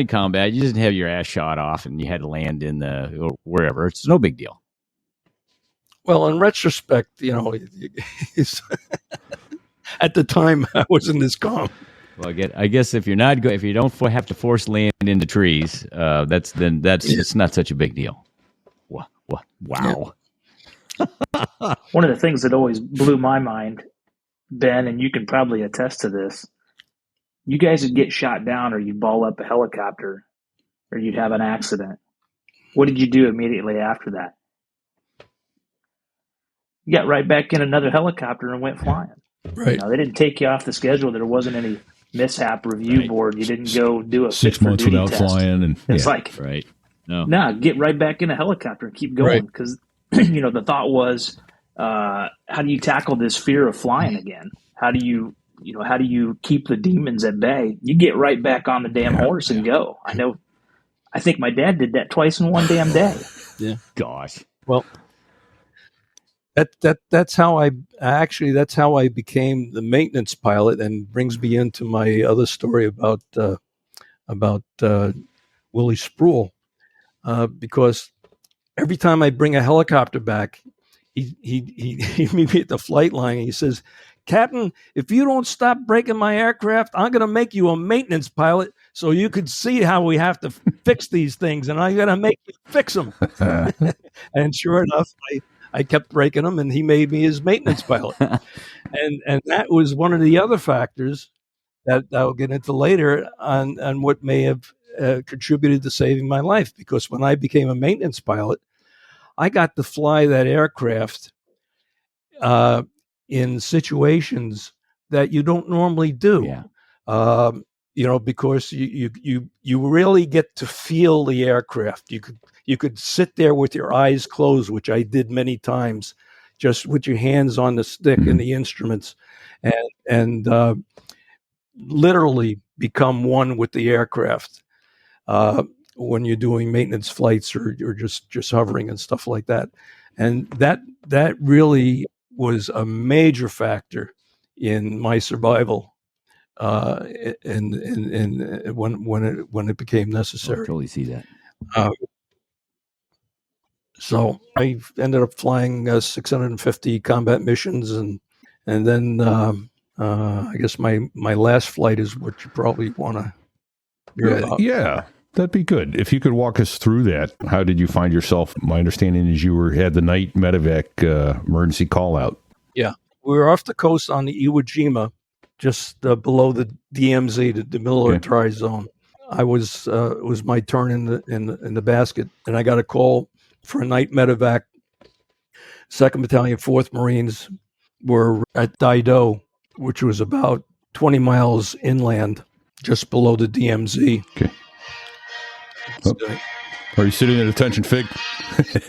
combat. You didn't have your ass shot off and you had to land in or wherever. It's no big deal. Well, in retrospect, at the time I wasn't this calm. Well, I guess if you don't have to force land into trees, it's not such a big deal. Wow. One of the things that always blew my mind, Ben, and you can probably attest to this, you guys would get shot down or you'd ball up a helicopter or you'd have an accident. What did you do immediately after that? You got right back in another helicopter and went flying. Right. They didn't take you off the schedule. There wasn't any mishap review board. You didn't go do a 6 months without test. flying, and it's like right. No, get right back in a helicopter and keep going because the thought was, how do you tackle this fear of flying again? How do you keep the demons at bay? You get right back on the damn horse and go. I think my dad did that twice in one damn day. Yeah. Gosh. Well, that's how I became the maintenance pilot, and brings me into my other story about Willie Sproul, because every time I bring a helicopter back, he meet me at the flight line and he says, "Captain, if you don't stop breaking my aircraft, I'm going to make you a maintenance pilot so you could see how we have to fix these things, and I'm going to make you fix them." And sure enough, I kept breaking them, and he made me his maintenance pilot. and that was one of the other factors that I'll get into later on what may have contributed to saving my life. Because when I became a maintenance pilot, I got to fly that aircraft in situations that you don't normally do. Yeah. Because you really get to feel the aircraft. You could sit there with your eyes closed, which I did many times, just with your hands on the stick and the instruments, and literally become one with the aircraft when you're doing maintenance flights or just hovering and stuff like that. And that really was a major factor in my survival, and when it became I necessary. totally see that. So I ended up flying 650 combat missions, and then I guess my last flight is what you probably want to hear about. Yeah, that'd be good. If you could walk us through that. How did you find yourself? My understanding is you had the night medevac emergency call out. Yeah, we were off the coast on the Iwo Jima, just below the DMZ, the demilitarized zone. I was it was my turn in the basket, and I got a call for a night medevac. 2nd Battalion, 4th Marines were at Daido, which was about 20 miles inland, just below the DMZ. Okay. Oh. Are you sitting at attention, Fig?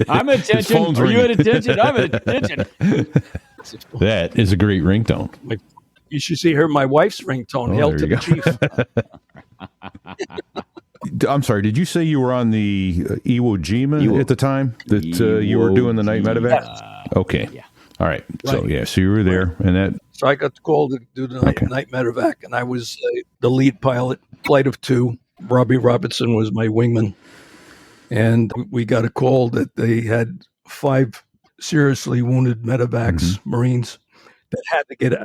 I'm at attention. Are you at attention? I'm at attention. That is a great ringtone. You should see her, my wife's ringtone. Hail to the chief. I'm sorry, did you say you were on the Iwo Jima at the time that you were doing the night medevac? Yes. Okay. Yeah. All right. So, so you were there. And that. So I got the call to do the night medevac, and I was the lead pilot, flight of 2. Robbie Robertson was my wingman. And we got a call that they had 5 seriously wounded medevacs, Marines, that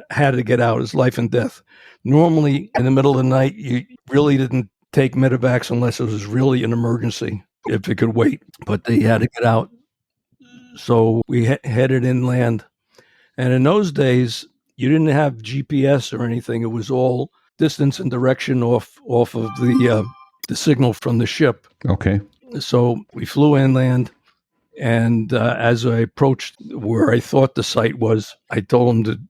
had to get out. It's life and death. Normally, in the middle of the night, you really didn't take medevacs unless it was really an emergency, if it could wait. But they had to get out. So we headed inland. And in those days, you didn't have GPS or anything. It was all distance and direction off of the signal from the ship. Okay. So we flew inland. And as I approached where I thought the site was, I told them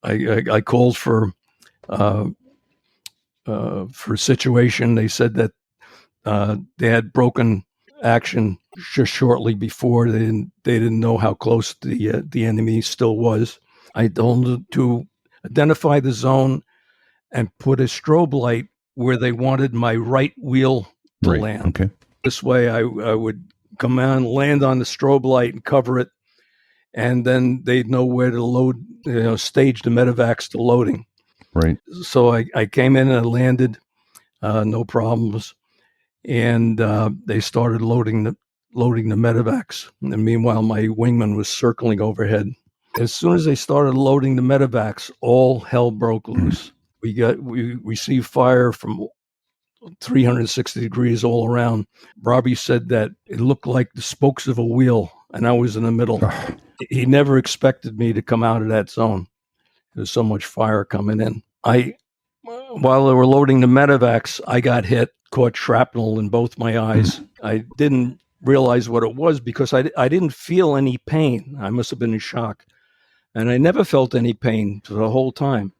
I called for situation. They said that they had broken action just shortly before. They didn't know how close the enemy still was. I told them to identify the zone and put a strobe light where they wanted my right wheel to land. Okay. This way, I would come on, land on the strobe light, and cover it, and then they'd know where to load. Stage the medevacs to loading. Right. So I came in and I landed, no problems, and they started loading the medevacs. And meanwhile, my wingman was circling overhead. As soon as they started loading the medevacs, all hell broke loose. We received fire from 360 degrees all around. Robbie said that it looked like the spokes of a wheel, and I was in the middle. He never expected me to come out of that zone. There's so much fire coming in. While they were loading the medevacs, I got hit, caught shrapnel in both my eyes. I didn't realize what it was because I didn't feel any pain. I must have been in shock. And I never felt any pain for the whole time.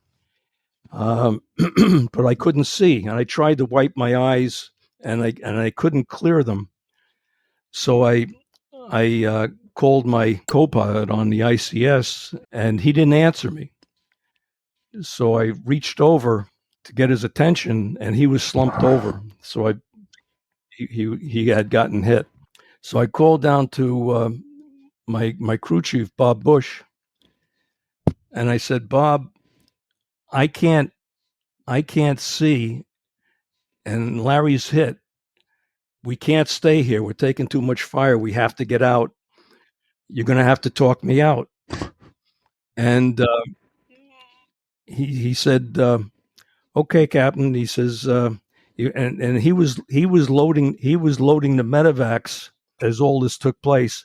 But I couldn't see, and I tried to wipe my eyes, and I couldn't clear them. So I called my co-pilot on the ICS, and he didn't answer me. So I reached over to get his attention, and he was slumped over. So he had gotten hit. So I called down to my crew chief, Bob Bush, and I said, Bob, I can't see, and Larry's hit. We can't stay here. We're taking too much fire. We have to get out. You're going to have to talk me out. And he said, okay, Captain. He says, and he was loading the medevacs as all this took place.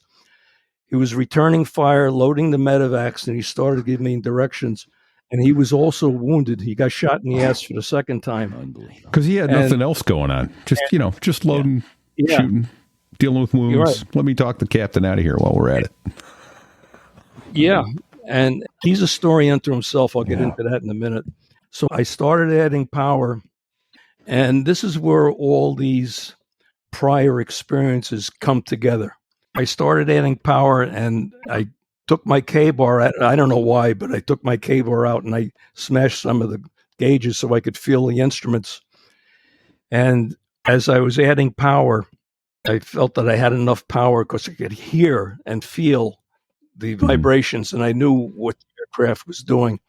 He was returning fire, loading the medevacs, and he started giving me directions. And he was also wounded. He got shot in the ass for the second time. Because he had nothing else going on. Just loading, shooting, dealing with wounds. Right. Let me talk the captain out of here while we're at it. Yeah. And he's a story unto himself. I'll get into that in a minute. So I started adding power. And this is where all these prior experiences come together. I started adding power, and I took my K-bar out. I don't know why, but I took my K-bar out and I smashed some of the gauges so I could feel the instruments. And as I was adding power, I felt that I had enough power because I could hear and feel the vibrations, and I knew what the aircraft was doing.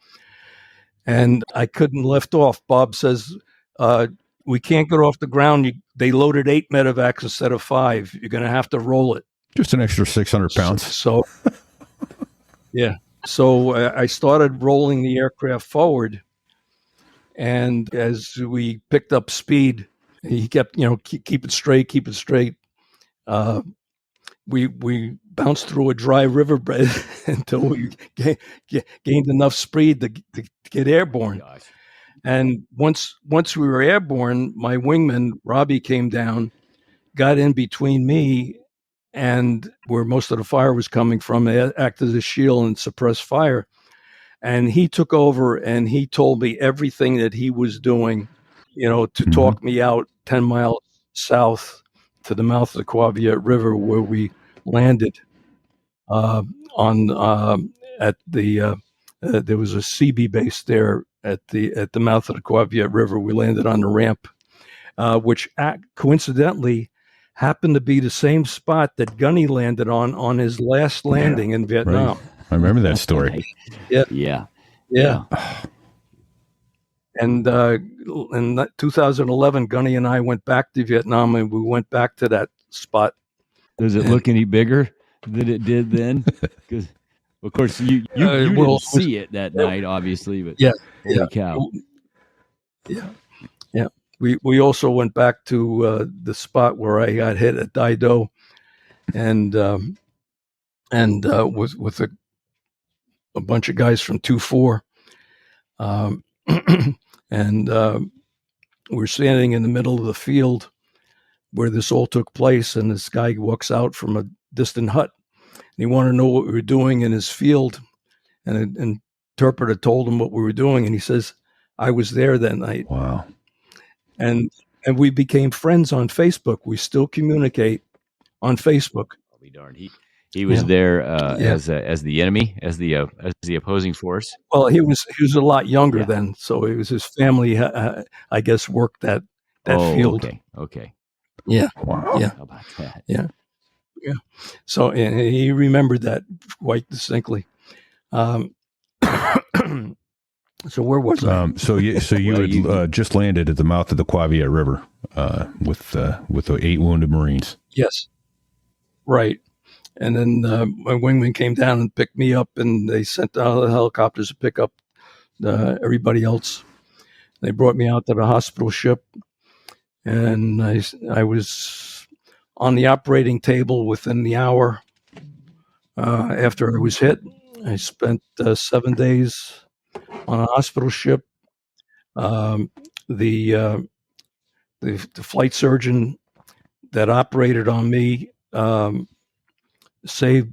And I couldn't lift off. Bob says, we can't get off the ground. They loaded 8 medevacs instead of 5. You're going to have to roll it. Just an extra 600 pounds. So yeah. So I started rolling the aircraft forward. And as we picked up speed, he kept, keep it straight. We bounced through a dry riverbed until we gained enough speed to get airborne. Gosh. And once we were airborne, my wingman, Robbie, came down, got in between me and where most of the fire was coming from, acted as a shield and suppressed fire. And he took over and he told me everything that he was doing, to talk me out 10 miles south to the mouth of the Quaviat River, where we landed there was a CB base there at the mouth of the Quaviat River. We landed on the ramp, which coincidentally happened to be the same spot that Gunny landed on his last landing in Vietnam. Right. I remember that story. Yeah. And in 2011, Gunny and I went back to Vietnam, and we went back to that spot. Does it look any bigger than it did then? Because, of course, you didn't see it that night, obviously. But holy cow! Yeah. We also went back to the spot where I got hit at Daido, and with a bunch of guys from 2-4, and we're standing in the middle of the field where this all took place, and this guy walks out from a distant hut, and he wanted to know what we were doing in his field, and an interpreter told him what we were doing, and he says, "I was there that night." Wow. And we became friends on Facebook. We still communicate on Facebook. I'll be darned. He was there as the enemy, as the opposing force. Well, he was a lot younger then, so it was his family. I guess worked that field. Okay. Yeah. Wow. Yeah. How about that? Yeah. So and he remembered that quite distinctly. So where was I? So you had just landed at the mouth of the Quaviat River with the 8 wounded Marines. Yes. Right. And then my wingman came down and picked me up, and they sent out the helicopters to pick up everybody else. They brought me out to the hospital ship, and I was on the operating table within the hour after I was hit. I spent 7 days on a hospital ship. The flight surgeon that operated on me saved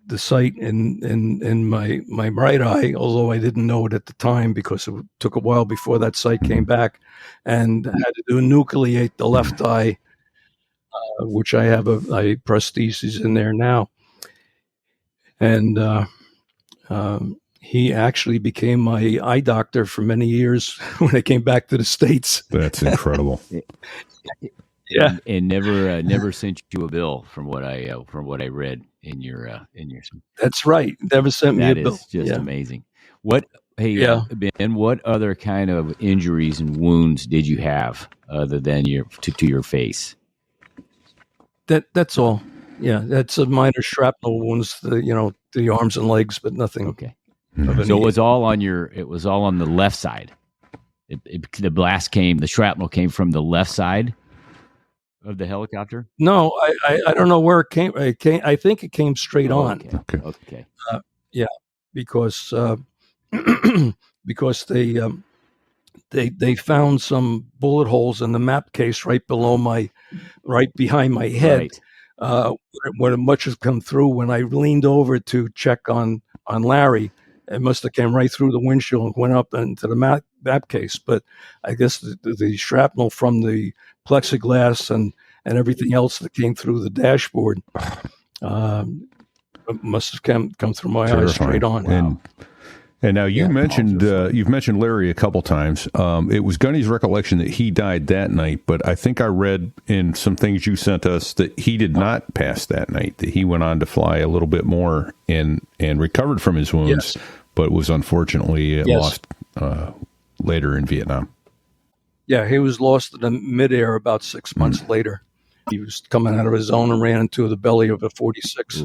the sight in my right eye, although I didn't know it at the time because it took a while before that sight came back, and had to nucleate the left eye, which I have a prosthesis in there now. And he actually became my eye doctor for many years when I came back to the States. That's incredible. Yeah, and never sent you a bill from what I read in your. That's right. Never sent me a bill. That is just amazing. Ben, what other kind of injuries and wounds did you have other than to your face? That's all. Yeah, that's a minor shrapnel wounds, the arms and legs, but nothing. Okay. So it was all on the left side. The shrapnel came from the left side of the helicopter? No, I don't know where it came. I think it came straight on. Okay. Yeah, because because they found some bullet holes in the map case right behind my head. Right. When much has come through, when I leaned over to check on Larry, it must have came right through the windshield and went up into the map case. But I guess the shrapnel from the plexiglass and everything else that came through the dashboard must have come through my eyes straight on. Wow. And now you've mentioned Larry a couple times. It was Gunny's recollection that he died that night, but I think I read in some things you sent us that he did not pass that night, that he went on to fly a little bit more and recovered from his wounds. Yes. but was unfortunately Yes. lost later in Vietnam. Yeah, he was lost in the midair about 6 months later. He was coming out of his zone and ran into the belly of a 46.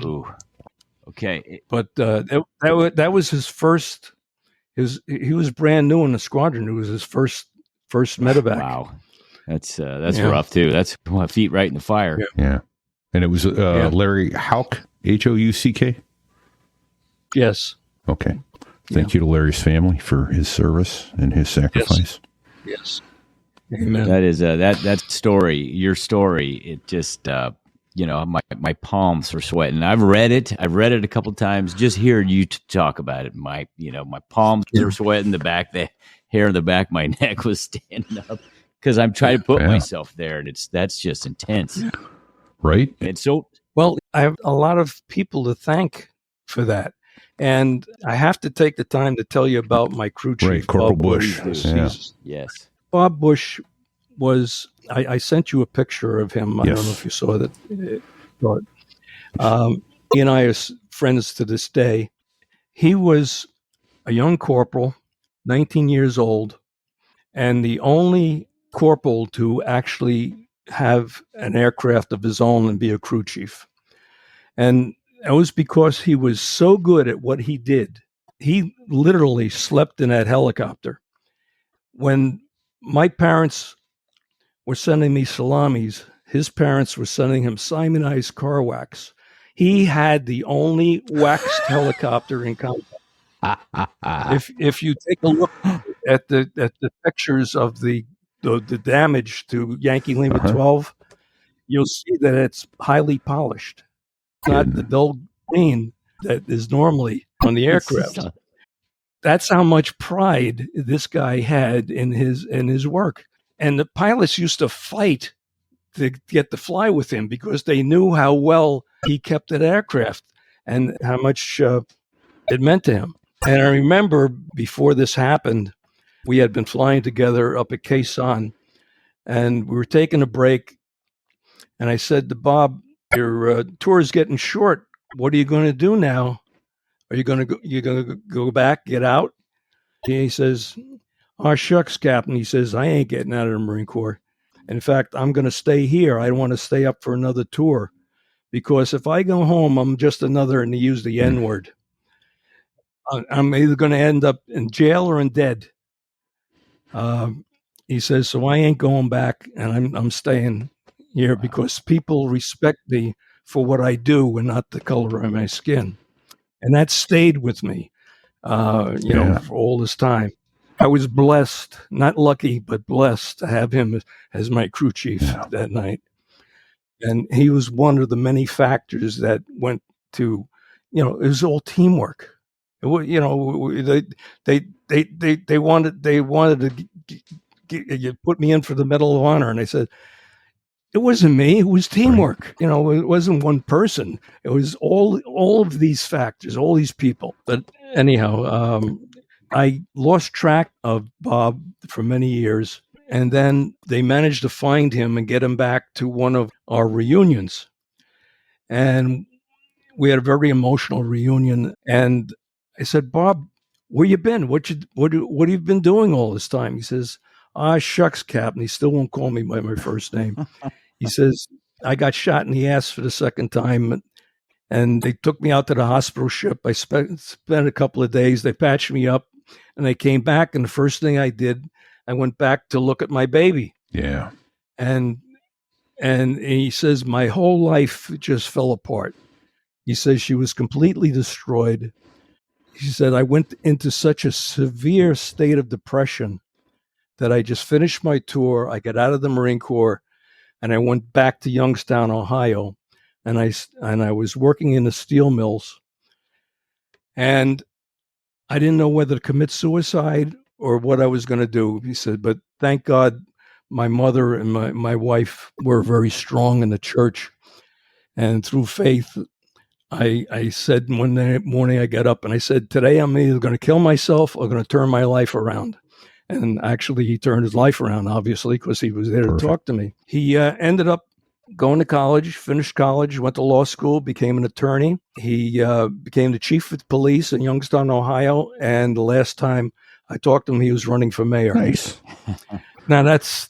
Ooh. Okay. But that was his first. He was brand new in the squadron. It was his first medevac. Wow. That's rough too. That's feet right in the fire. Yeah. And it was Larry Houck, Houck. Yes. Okay. Thank you to Larry's family for his service and his sacrifice. Yes. Amen. That is that story. Your story. It just my palms are sweating. I've read it a couple times. Just hearing you talk about it, my palms are sweating. The hair in the back of my neck was standing up because I'm trying to put myself there, and that's just intense, right? And so, well, I have a lot of people to thank for that, and I have to take the time to tell you about my crew chief, right, Corporal Bob Bush. Yes, Bob Bush was. I sent you a picture of him. I don't know if you saw that. But, he and I are friends to this day. He was a young corporal, 19 years old, and the only corporal to actually have an aircraft of his own and be a crew chief. And it was because he was so good at what he did. He literally slept in that helicopter. When my parents were sending me salamis, his parents were sending him Simonized car wax. He had the only waxed helicopter in combat. If you take a look at the pictures of the damage to Yankee Lima 12, you'll see that it's highly polished, not the dull green that is normally on the aircraft. That's how much pride this guy had in his work. And the pilots used to fight to get to fly with him because they knew how well he kept that aircraft and how much it meant to him. And I remember before this happened, we had been flying together up at Quai San, and we were taking a break. And I said to Bob, "Your tour is getting short. What are you going to do now? Are you going to go back, get out?" And he says, "Oh, shucks, Captain." He says, "I ain't getting out of the Marine Corps. In fact, I'm going to stay here. I want to stay up for another tour because if I go home, I'm just another," and he used the N word. "I'm either going to end up in jail or in dead." He says, "So I ain't going back, and I'm staying here because people respect me for what I do and not the color of my skin." And that stayed with me, for all this time. I was blessed, not lucky, but blessed to have him as my crew chief that night. And he was one of the many factors that went to, it was all teamwork. They wanted to put me in for the Medal of Honor, and I said, it wasn't me. It was teamwork. It wasn't one person. It was all of these factors, all these people. But anyhow, I lost track of Bob for many years, and then they managed to find him and get him back to one of our reunions. And we had a very emotional reunion. And I said, "Bob, where you been? What have you been doing all this time?" He says, "Shucks, Captain." He still won't call me by my first name. He says, "I got shot in the ass for the second time, and they took me out to the hospital ship. I spent a couple of days. They patched me up, and I came back, and the first thing I did, I went back to look at my baby." Yeah. And he says, "My whole life just fell apart." He says, "She was completely destroyed." He said, "I went into such a severe state of depression that I just finished my tour. I got out of the Marine Corps, and I went back to Youngstown, Ohio, and I was working in the steel mills, and I didn't know whether to commit suicide or what I was going to do." He said, "But thank God my mother and my wife were very strong in the church, and through faith, I said one morning I got up and I said, today I'm either going to kill myself or going to turn my life around." And actually, he turned his life around, obviously, because he was there to talk to me. He ended up going to college, finished college, went to law school, became an attorney. He became the chief of police in Youngstown, Ohio. And the last time I talked to him, he was running for mayor. Nice. Now that's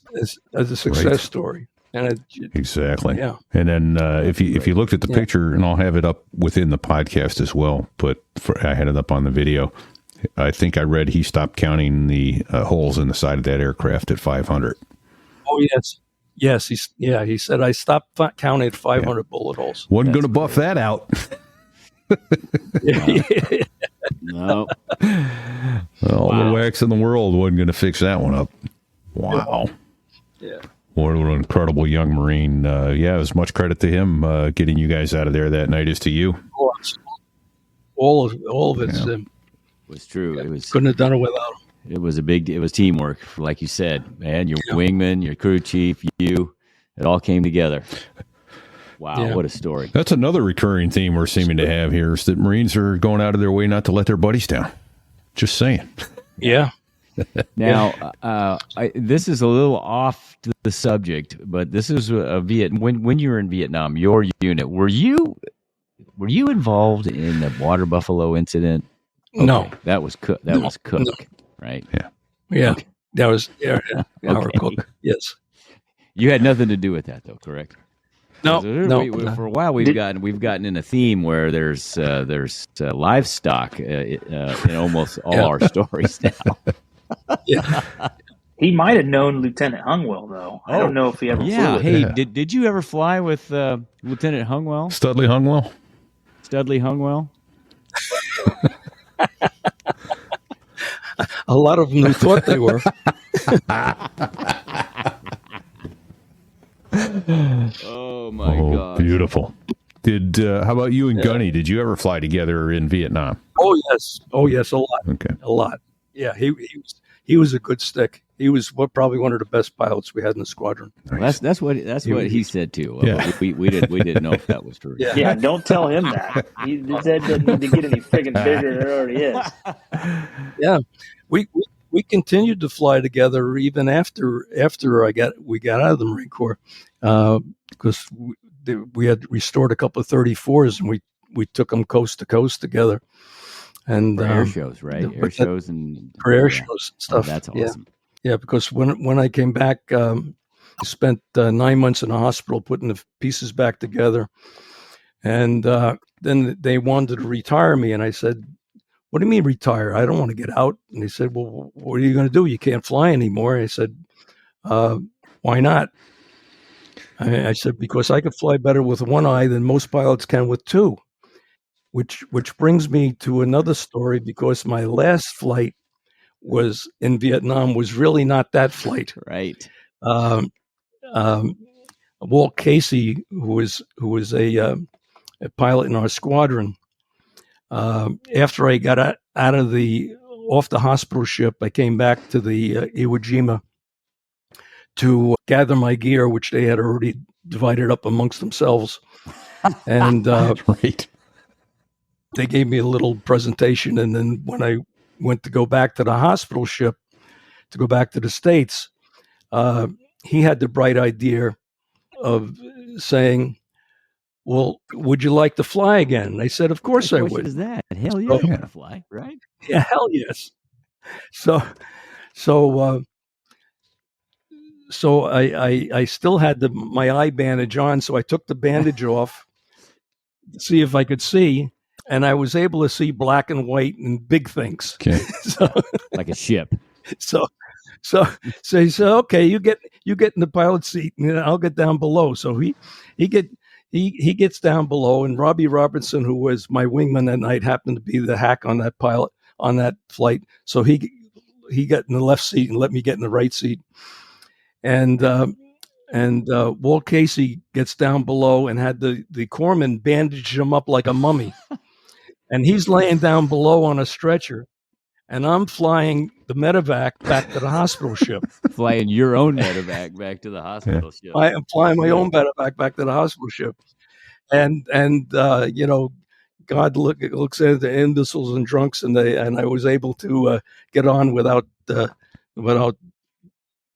a success story. And exactly. Yeah. And then if you looked at the picture, and I'll have it up within the podcast as well, but I had it up on the video. I think I read he stopped counting the holes in the side of that aircraft at 500. Oh, yes. He said, I stopped counting at 500 bullet holes. Wasn't going to buff that out. No. All the wax in the world wasn't going to fix that one up. Wow. Yeah. What an incredible young Marine. As much credit to him getting you guys out of there that night as to you. Oh, all of it's him. It was true. It was couldn't have done it without him. It was teamwork, like you said, man. Your wingman, your crew chief, you, it all came together. Wow, what a story. That's another recurring theme we're seeming to have here is that Marines are going out of their way not to let their buddies down. Just saying. Yeah. Now, this is a little off the subject, but this is when you were in Vietnam, your unit, were you involved in the water buffalo incident? Okay. No, that was Cook. Was Cook, right? Yeah. Okay. That was our Cook. Yes. You had nothing to do with that, though, correct? No. For a while, we've gotten in a theme where there's livestock in almost all our stories now. Yeah. He might have known Lieutenant Hungwell, though. I don't know if he ever flew with him. Did you ever fly with Lieutenant Hungwell? Studley Hungwell? A lot of them who thought they were. Oh my God! Beautiful. How about you and Gunny? Did you ever fly together in Vietnam? Oh yes, a lot. Okay, a lot. Yeah, he was a good stick. He was probably one of the best pilots we had in the squadron. Nice. That's what he said too. We didn't know if that was true. Yeah, don't tell him that. His head doesn't need to get any friggin' bigger than it already is. Yeah, we continued to fly together even after we got out of the Marine Corps because we had restored a couple of 34s and we took them coast to coast together. And for air shows, right? Air shows and stuff. Oh, that's awesome. Yeah, because when I came back, I spent 9 months in a hospital putting the pieces back together. And then they wanted to retire me. And I said, what do you mean retire? I don't want to get out. And they said, well, what are you going to do? You can't fly anymore. I said, why not? I said, because I could fly better with one eye than most pilots can with two. Which brings me to another story, because my last flight was in Vietnam was really not that flight. Right. Walt Casey, who was a pilot in our squadron, after I got off the hospital ship, I came back to the Iwo Jima to gather my gear, which they had already divided up amongst themselves, and right. They gave me a little presentation, and then when I went to go back to the hospital ship to go back to the States, he had the bright idea of saying, well, would you like to fly again? And I said, of course I would. Is that? Hell yeah, I want to fly, right? Yeah, hell yes. So I still had my eye bandage on, so I took the bandage off to see if I could see. And I was able to see black and white and big things. Okay. Like a ship. So he said, okay, you get in the pilot seat and I'll get down below. So he gets down below, and Robbie Robertson, who was my wingman that night, happened to be the hack on that flight. So he got in the left seat and let me get in the right seat. And Walt Casey gets down below and had the corpsman bandage him up like a mummy. And he's laying down below on a stretcher, and I'm flying the medevac back to the hospital ship. Flying your own medevac back to the hospital ship. I am flying my own medevac back to the hospital ship. And God looks at the imbeciles and drunks, and I was able to get on without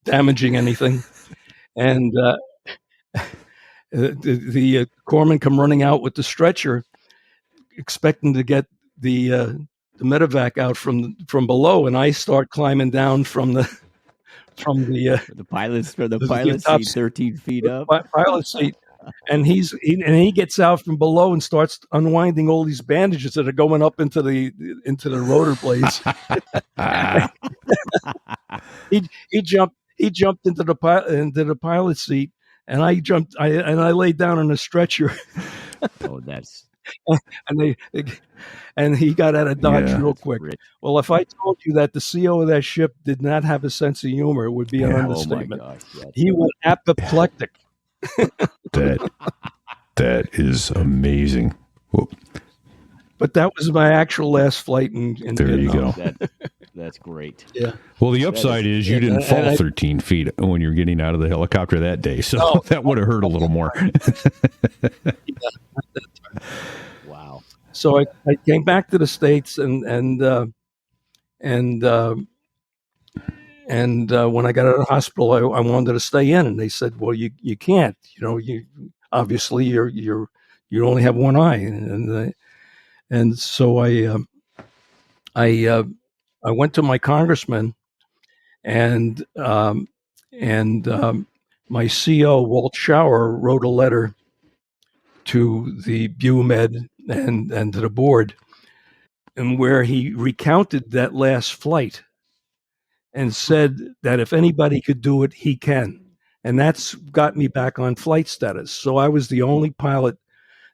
damaging anything. And the corpsman come running out with the stretcher, expecting to get the medevac out from below, and I start climbing down from the pilot top seat 13 feet up. pilot seat. And he gets out from below and starts unwinding all these bandages that are going up into the rotor blades. he jumped into the pilot seat, and I jumped. I laid down on a stretcher. Oh, that's and he got out of Dodge Yeah. real quick. Well, if I told you that the CO of that ship did not have a sense of humor, it would be an understatement. Oh my gosh, He went apoplectic. That is amazing. Whoa. But that was my actual last flight in There you Vietnam. go. that's great. Yeah. Well, the upside is you didn't fall I- 13 feet when you're getting out of the helicopter that day, so that would have hurt a little more. Wow. So I came back to the States and when I got out of the hospital, I wanted to stay in, and they said, "Well, you can't. You obviously you only have one eye," and so I went to my congressman, and my CO Walt Schauer wrote a letter to the BUMED and to the board, and where he recounted that last flight and said that if anybody could do it, he can. And that's got me back on flight status. So I was the only pilot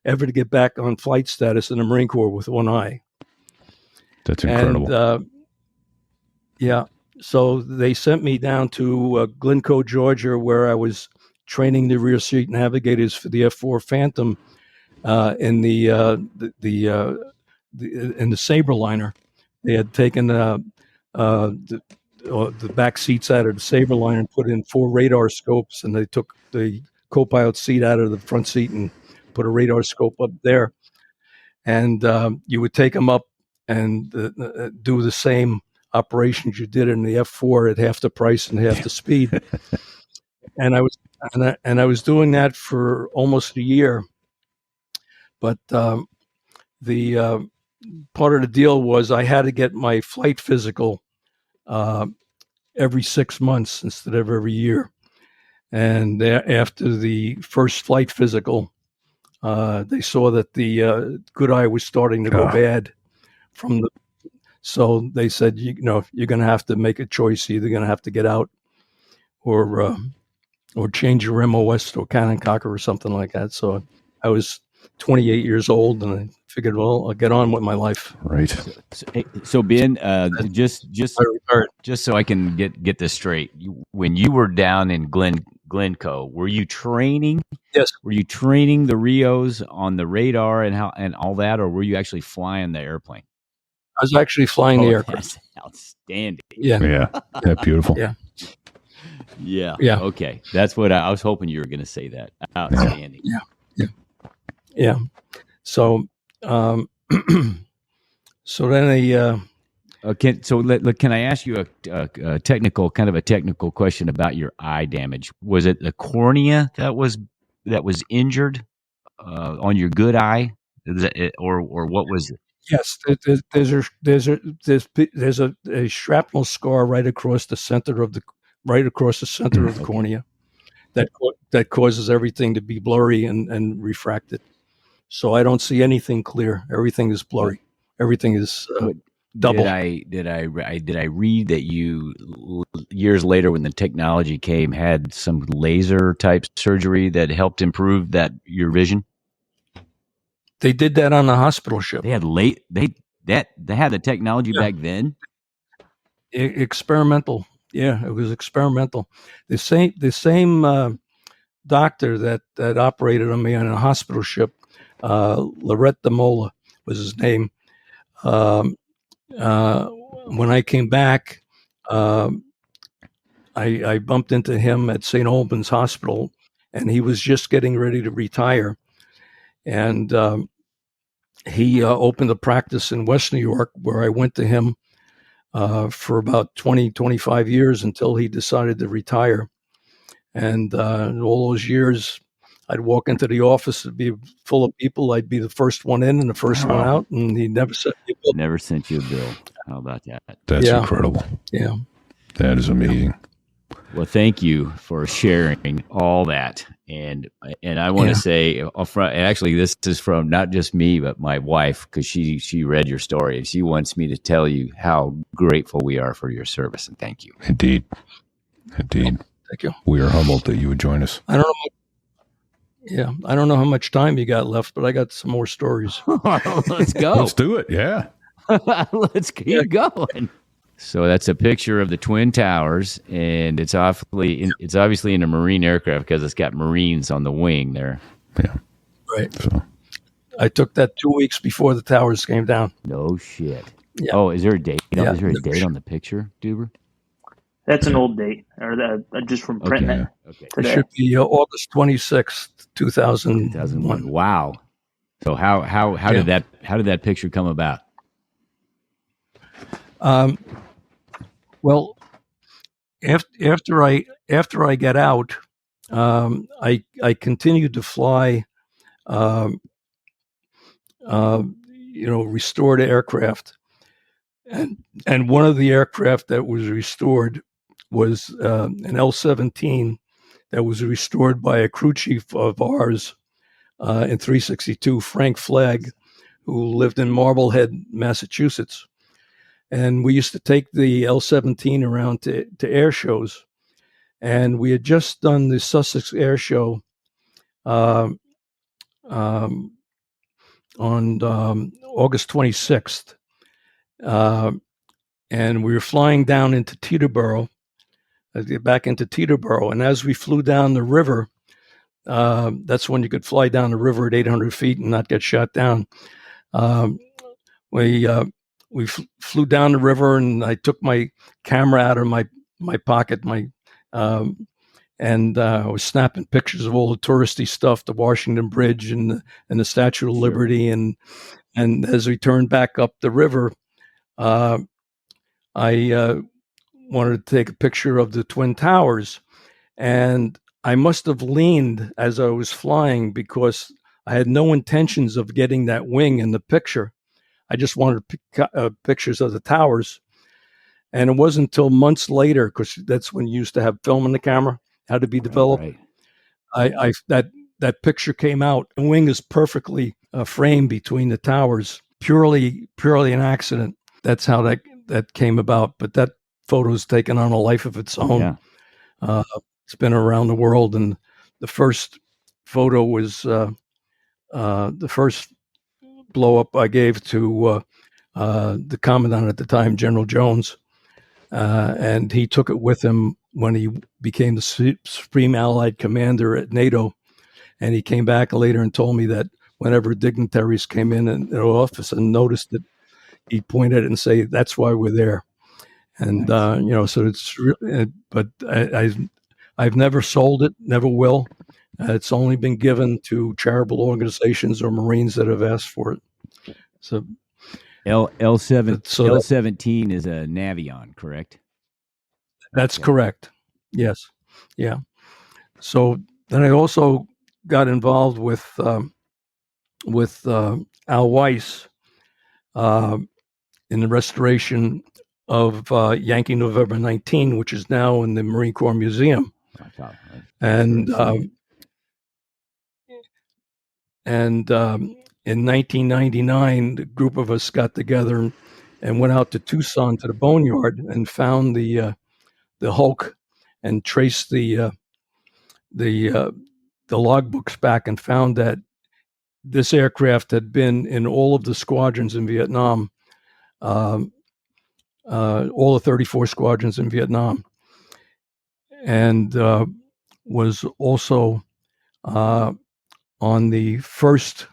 ever to get back on flight status in the Marine Corps with one eye. That's incredible. And, yeah. So they sent me down to Glencoe, Georgia, where I was training the rear seat navigators for the F-4 Phantom in the Sabreliner. They had taken the back seats out of the Sabreliner and put in 4 radar scopes, and they took the co-pilot seat out of the front seat and put a radar scope up there. And you would take them up and do the same operations you did in the F4 at half the price and half the speed. And I was doing that for almost a year. But the part of the deal was I had to get my flight physical every 6 months instead of every year. And after the first flight physical, they saw that the good eye was starting to go bad so they said, you're going to have to make a choice. You're either going to have to get out or change your MOS to a Cannon Cocker or something like that. So I was 28 years old, and I figured, well, I'll get on with my life. Right. So Ben, just I retired. just so I can get this straight, when you were down in Glencoe, were you training? Yes. Were you training the Rios on the radar and all that, or were you actually flying the airplane? I was actually flying the aircraft. That's outstanding. Yeah. Yeah. Beautiful. Yeah. Yeah. Okay. That's what I was hoping you were going to say that. Outstanding. Yeah. So, so then they, can I ask you a technical question about your eye damage? Was it the cornea that was injured on your good eye, or what was it? yes, there's a shrapnel scar right across the center of the cornea that causes everything to be blurry and refracted. So I don't see anything clear. Everything is blurry. Everything is double. Did I read that you years later, when the technology came, had some laser type surgery that helped improve your vision? They did that on the hospital ship. They had they had the technology back then. Experimental. Yeah, it was experimental. The same doctor that operated on me on a hospital ship, Lorette de Mola was his name. When I came back, I bumped into him at St. Albans Hospital, and he was just getting ready to retire. And he opened a practice in West New York, where I went to him for about 25 years until he decided to retire. And all those years, I'd walk into the office, it'd be full of people. I'd be the first one in and the first one out, and he never sent me a bill. Never sent you a bill. How about that? That's Yeah. incredible. Yeah. That is amazing. Well, thank you for sharing all that. And I want to say upfront, and actually this is from not just me, but my wife, because she read your story and she wants me to tell you how grateful we are for your service, and thank you. Indeed. Indeed. Thank you. We are humbled that you would join us. I don't know. I don't know how much time you got left, but I got some more stories. Let's go. Let's do it. Yeah. Let's keep going. So that's a picture of the Twin Towers, and it's obviously in a Marine aircraft because it's got Marines on the wing there. Yeah. Right. So I took that 2 weeks before the towers came down. No shit. Yeah. Oh, is there a date? Yeah. Is there a date on the picture, Duber? That's an old date, or just from printing it Okay. It today. should be August 26th, 2001. 2001. Wow. So how did that picture come about? Well, after I get out, I continued to fly, restored aircraft, and one of the aircraft that was restored was an L-17 that was restored by a crew chief of ours in 362, Frank Flagg, who lived in Marblehead, Massachusetts. And we used to take the L-17 around to air shows. And we had just done the Sussex Air Show on August 26th. And we were flying down into Teterboro, back into Teterboro. And as we flew down the river, that's when you could fly down the river at 800 feet and not get shot down. We flew down the river, and I took my camera out of my pocket, and I was snapping pictures of all the touristy stuff, the Washington Bridge and the Statue of Liberty, and as we turned back up the river, I wanted to take a picture of the Twin Towers, and I must have leaned as I was flying because I had no intentions of getting that wing in the picture. I just wanted pictures of the towers. And it wasn't until months later, because that's when you used to have film in the camera, had to be developed. Right. That picture came out. The wing is perfectly framed between the towers, purely an accident. That's how that came about. But that photo's taken on a life of its own. Yeah. It's been around the world. And the first photo was the first blow up I gave to the commandant at the time, General Jones, and he took it with him when he became the Supreme Allied Commander at NATO. And he came back later and told me that whenever dignitaries came in the office and noticed it, he'd point at it and say, "That's why we're there." And so it's really, but I've never sold it, never will. It's only been given to charitable organizations or Marines that have asked for it. So L-17 is a Navion, correct? that's correct. Yes. Yeah. So then I also got involved with Al Weiss in the restoration of Yankee November 19, which is now in the Marine Corps Museum. And in 1999, the group of us got together and went out to Tucson to the boneyard and found the Hulk and traced the logbooks back and found that this aircraft had been in all of the squadrons in Vietnam, all the 34 squadrons in Vietnam, and was also on the first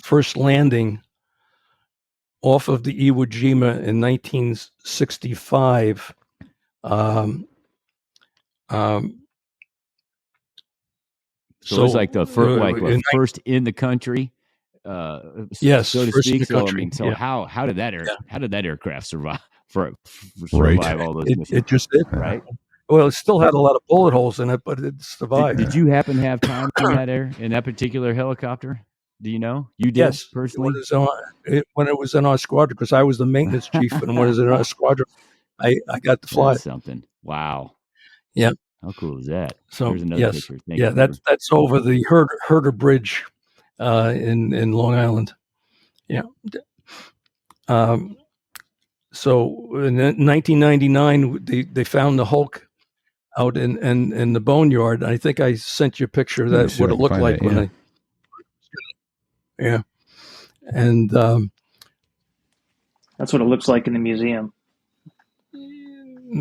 first landing off of the Iwo Jima in 1965. So it's like the first, first in the country, yes, so to first speak. in the So I country. mean, so Yeah. how did that aircraft survive Right. all those missions? It just did. Right. Well, it still had a lot of bullet holes in it, but it survived. Did you happen to have time in that particular helicopter? Do you know? You did Yes, personally? when it was in our squadron, because I was the maintenance chief, and when it was in our squadron, I got to fly That's it. something. Wow. Yeah. How cool is that? So There's another yes, picture. Thank yeah, you. that's over the Herder Bridge in Long Island. Yeah. So in 1999, they found the Hulk out in the boneyard. I think I sent you a picture of Let me that, see what if I it can looked find like that, when yeah. I. Yeah, and That's what it looks like in the museum.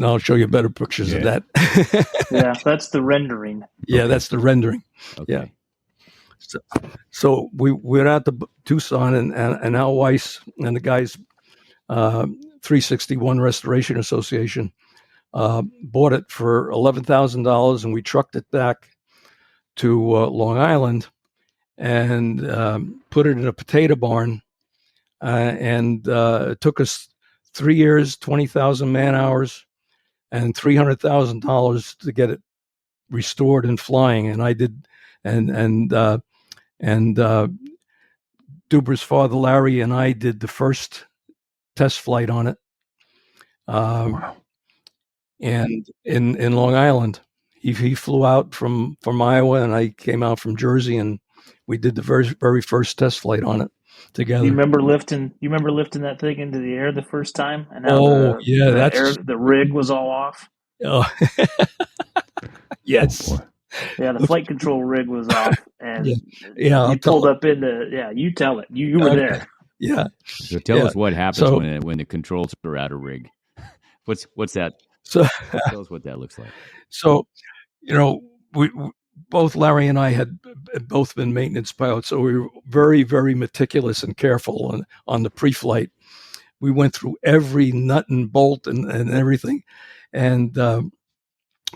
I'll show you better pictures of that. Yeah, that's the rendering. Yeah, that's the rendering. Okay. Yeah. So we went out to Tucson, and Al Weiss and the guys, 361 Restoration Association, bought it for $11,000, and we trucked it back to Long Island and put it in a potato barn. And it took us 3 years, 20,000 man hours, and $300,000 to get it restored and flying. And I did, and Duber's father Larry and I did the first test flight on it. Wow. And in Long Island, he flew out from Iowa, and I came out from Jersey, and we did the very first test flight on it together. You remember lifting that thing into the air the first time, and how the rig was all off. Oh, yes. Oh, boy. Yeah, the flight control rig was off, and Yeah, you pulled up into. Yeah, you tell it. You were there. Yeah. So tell us what happens when the controls are out of rig. What's that? So tell us what that looks like. So, we both Larry and I had both been maintenance pilots, so we were very, very meticulous and careful on the pre-flight. We went through every nut and bolt and everything, and I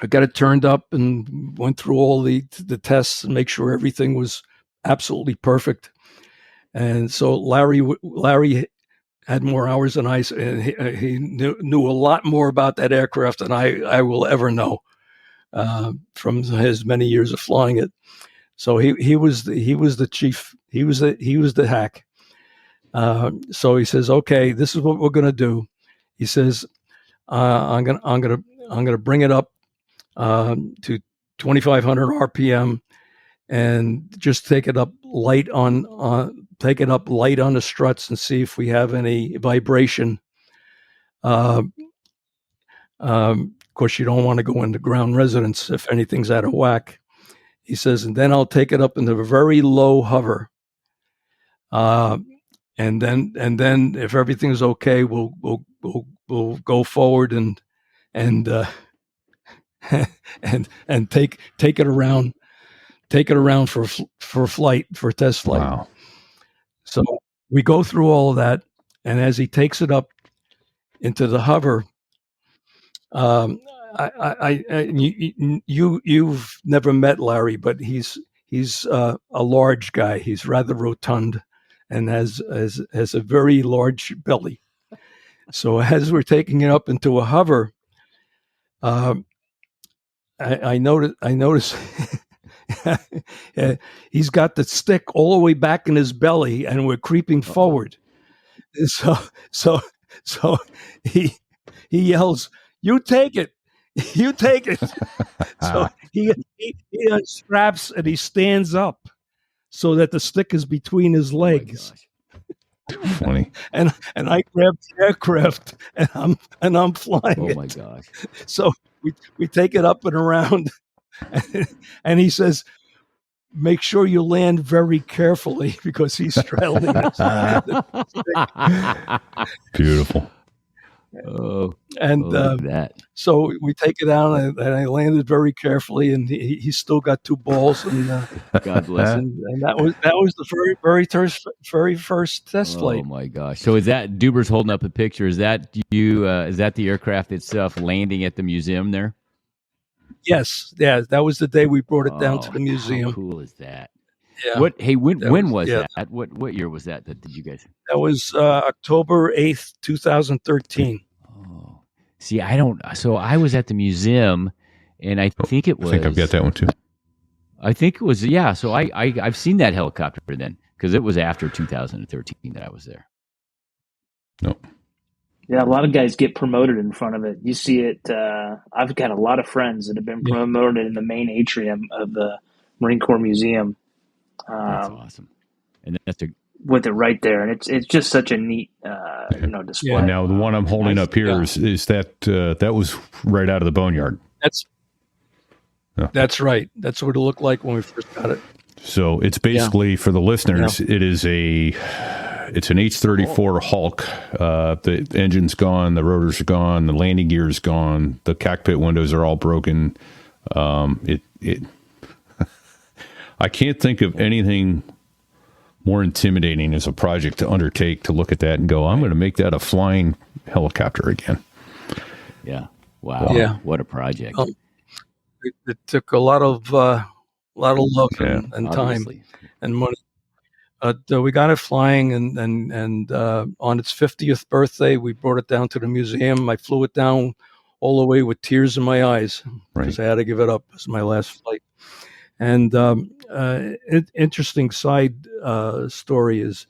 got it turned up and went through all the tests and make sure everything was absolutely perfect. And so Larry had more hours than I, and he knew a lot more about that aircraft than I will ever know from his many years of flying it. So he was the chief. He was the hack. So he says, "Okay, this is what we're going to do." He says, "I'm gonna bring it up to 2,500 RPM, and just take it up light on the struts and see if we have any vibration. Of course, you don't want to go into ground resonance if anything's out of whack." He says, and then I'll take it up into a very low hover. And then if everything's okay, we'll go forward and and take it around for flight, for test flight. Wow. So we go through all of that, and as he takes it up into the hover, you've never met Larry, but he's a large guy. He's rather rotund and has a very large belly. So as we're taking it up into a hover, I notice he's got the stick all the way back in his belly, and we're creeping forward. So he yells, "You take it! You take it!" So he unstraps and he stands up so that the stick is between his legs. Funny. And I grab the aircraft and I'm flying it. Oh my gosh. So we take it up and around, and he says, "Make sure you land very carefully," because he's straddling it. Beautiful. Oh, and that. So we take it out, and I landed very carefully, and he's still got two balls, and God bless him. and that was the very first test flight. Oh my gosh! So is that Duber's holding up a picture? Is that you? Is that the aircraft itself landing at the museum there? Yes, yeah, that was the day we brought it down to the museum. How cool is that? Yeah. When was that? What year was that? Did you guys? That was October 8th, 2013. Oh, see, I don't. So I was at the museum and I think it was. I think I've got that one too. I think it was, yeah. So I've seen that helicopter then, because it was after 2013 that I was there. No. Yeah, a lot of guys get promoted in front of it. You see it. I've got a lot of friends that have been promoted in the main atrium of the Marine Corps Museum. That's awesome. And that's with it right there, and it's just such a neat display. Yeah, now the one I'm holding up here is that was right out of the boneyard. That's right. That's what it looked like when we first got it. So it's basically for the listeners. It is it's an H-34 Hulk. The engine's gone, the rotors are gone, the landing gear's gone, the cockpit windows are all broken. I can't think of anything more intimidating as a project to undertake, to look at that and go, I'm going to make that a flying helicopter again. Yeah. Wow. Yeah. What a project. It took a lot of love and time and money. We got it flying, and on its 50th birthday, we brought it down to the museum. I flew it down all the way with tears in my eyes because I had to give it up. It was my last flight. And interesting side story is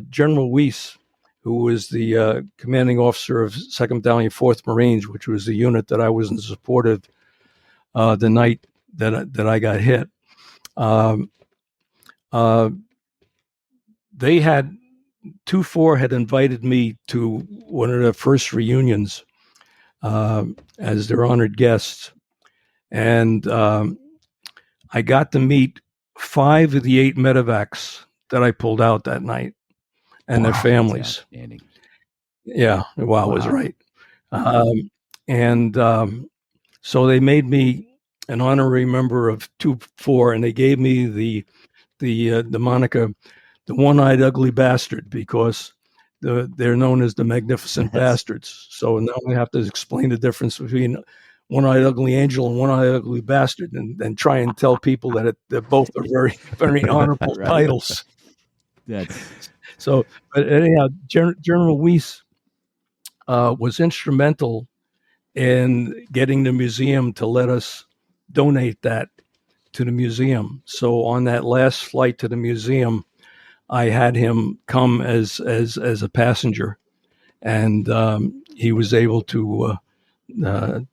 General Weiss, who was the commanding officer of 2nd Battalion, 4th Marines, which was the unit that I was in support of the night that I got hit. They had 2-4 had invited me to one of the first reunions as their honored guests, and I got to meet 5 of the 8 medevacs that I pulled out that night and their families. Yeah, wow, was right. So they made me an honorary member of 2-4, and they gave me the moniker, the One-Eyed Ugly Bastard, because they're known as the Magnificent Bastards. So now I have to explain the difference between One-Eyed Ugly Angel and One-Eyed Ugly Bastard, and try and tell people that both are very, very honorable titles. So, but anyhow, General Weiss was instrumental in getting the museum to let us donate that to the museum. So on that last flight to the museum, I had him come as a passenger, and he was able to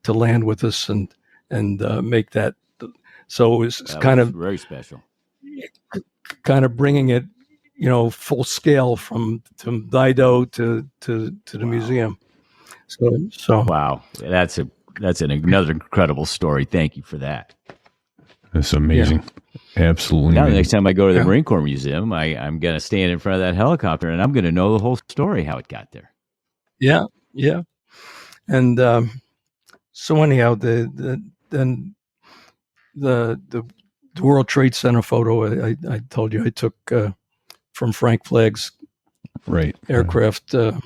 land with us and make that. So it was kind of very special, kind of bringing it, full scale from Dido to the museum. So wow, that's another incredible story. Thank you for that. That's amazing. Yeah. Absolutely. Now, the next time I go to the Marine Corps Museum, I'm going to stand in front of that helicopter, and I'm going to know the whole story, how it got there. Yeah. And so anyhow, the World Trade Center photo I told you I took from Frank Flagg's aircraft 2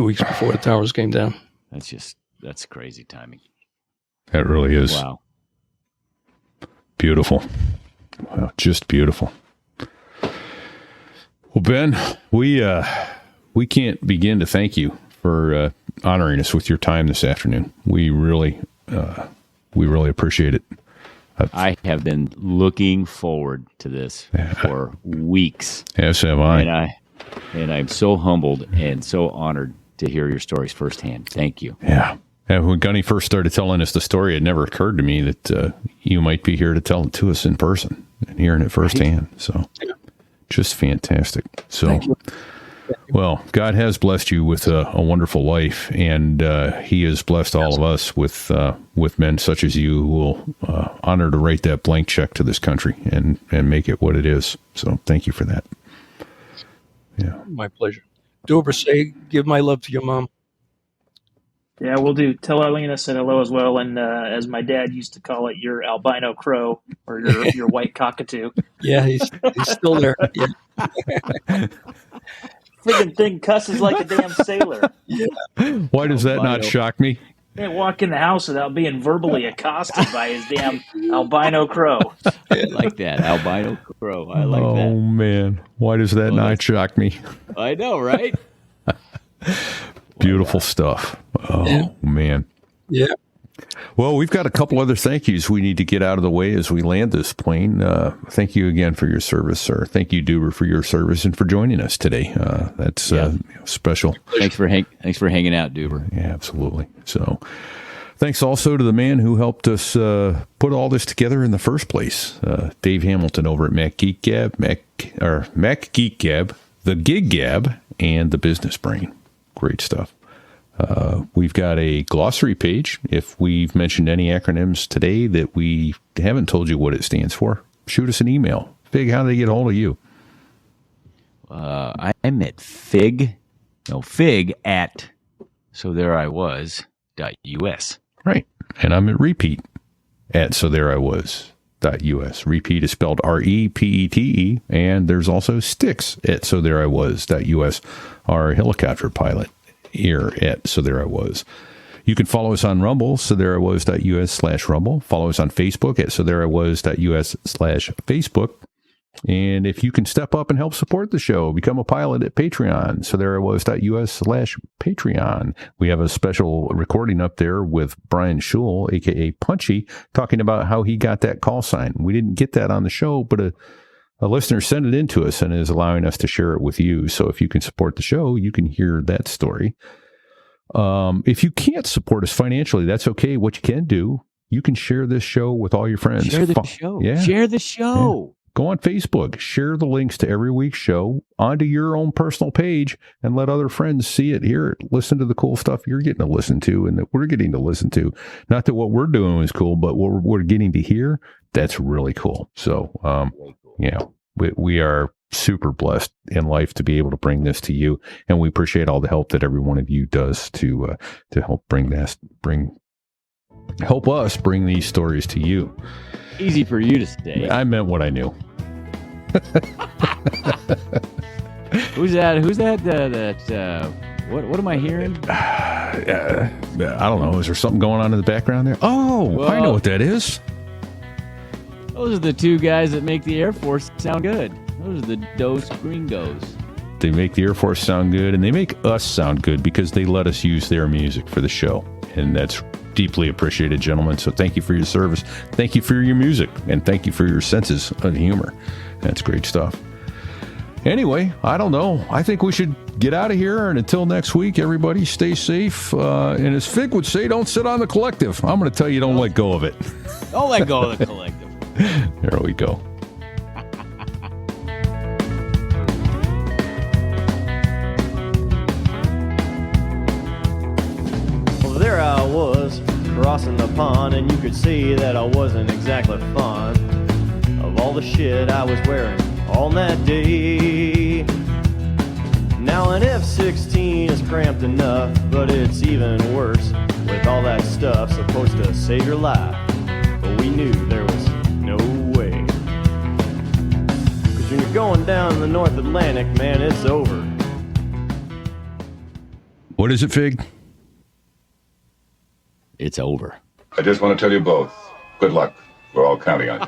weeks before the towers came down. That's crazy timing. That really is. Wow. Beautiful. Wow, just beautiful. Well, Ben, we can't begin to thank you for honoring us with your time this afternoon. We really appreciate it. I have been looking forward to this for weeks. As have I. And I'm so humbled and so honored to hear your stories firsthand. Thank you. Yeah. And when Gunny first started telling us the story, it never occurred to me that you might be here to tell it to us in person and hearing it firsthand. So just fantastic. So, well, God has blessed you with a wonderful life, and he has blessed all of us with men such as you who will honor to write that blank check to this country and make it what it is. So thank you for that. Yeah. My pleasure. Dober, give my love to your mom. Yeah, we'll do. Tell Arlene I said hello as well. And as my dad used to call it, your albino crow or your white cockatoo. Yeah, he's still there. Yeah. Friggin' thing cusses like a damn sailor. Yeah. Why does that not shock me? Can't walk in the house without being verbally accosted by his damn albino crow. I like that. Albino crow. I like that. Oh, man. Why does that not shock me? I know, right? Beautiful stuff. Oh, man. Yeah. Well, we've got a couple other thank yous we need to get out of the way as we land this plane. Thank you again for your service, sir. Thank you, Duber, for your service and for joining us today. That's special. Thanks for hanging out, Duber. Yeah, absolutely. So thanks also to the man who helped us put all this together in the first place, Dave Hamilton over at Mac Geek Gab, Mac Geek Gab, the Gig Gab, and the Business Brain. Great stuff. We've got a glossary page. If we've mentioned any acronyms today that we haven't told you what it stands for, shoot us an email. Fig, how do they get a hold of you? I'm at fig at sothereiwas.us. Right. And I'm at repeat at sothereiwas.us. Repeat is spelled REPETE. And there's also sticks at sothereiwas.us, our helicopter pilot here at So There I Was. You can follow us on Rumble, sothereiwas.us/Rumble. Follow us on Facebook at sothereiwas.us/Facebook. And if you can step up and help support the show, become a pilot at Patreon, sothereiwas.us/Patreon. We have a special recording up there with Brian Schul, a.k.a. Punchy, talking about how he got that call sign. We didn't get that on the show, but a listener sent it in to us and is allowing us to share it with you. So if you can support the show, you can hear that story. If you can't support us financially, that's okay. What you can do, you can share this show with all your friends. Share the show. Yeah. Share the show. Yeah. Go on Facebook, share the links to every week's show onto your own personal page and let other friends see it, hear it, listen to the cool stuff you're getting to listen to and that we're getting to listen to. Not that what we're doing is cool, but what we're getting to hear, that's really cool. So, we are super blessed in life to be able to bring this to you. And we appreciate all the help that every one of you does to help help us bring these stories to you. Easy for you to say. I meant what I knew. Who's that? What am I hearing? I don't know. Is there something going on in the background there? Oh, well, I know what that is. Those are the two guys that make the Air Force sound good. Those are the Dos Gringos. They make the Air Force sound good, and they make us sound good because they let us use their music for the show. And that's deeply appreciated, gentlemen. So thank you for your service. Thank you for your music. And thank you for your senses of humor. That's great stuff. Anyway, I don't know. I think we should get out of here. And until next week, everybody stay safe. And as Fig would say, don't sit on the collective. I'm going to tell you, don't let go of it. Don't let go of the collective. There we go. There I was, crossing the pond, and you could see that I wasn't exactly fond of all the shit I was wearing on that day. Now an F-16 is cramped enough, but it's even worse with all that stuff supposed to save your life. But we knew there was no way. 'Cause when you're going down in the North Atlantic, man, it's over. What is it, Fig? It's over. I just want to tell you both, good luck. We're all counting on you.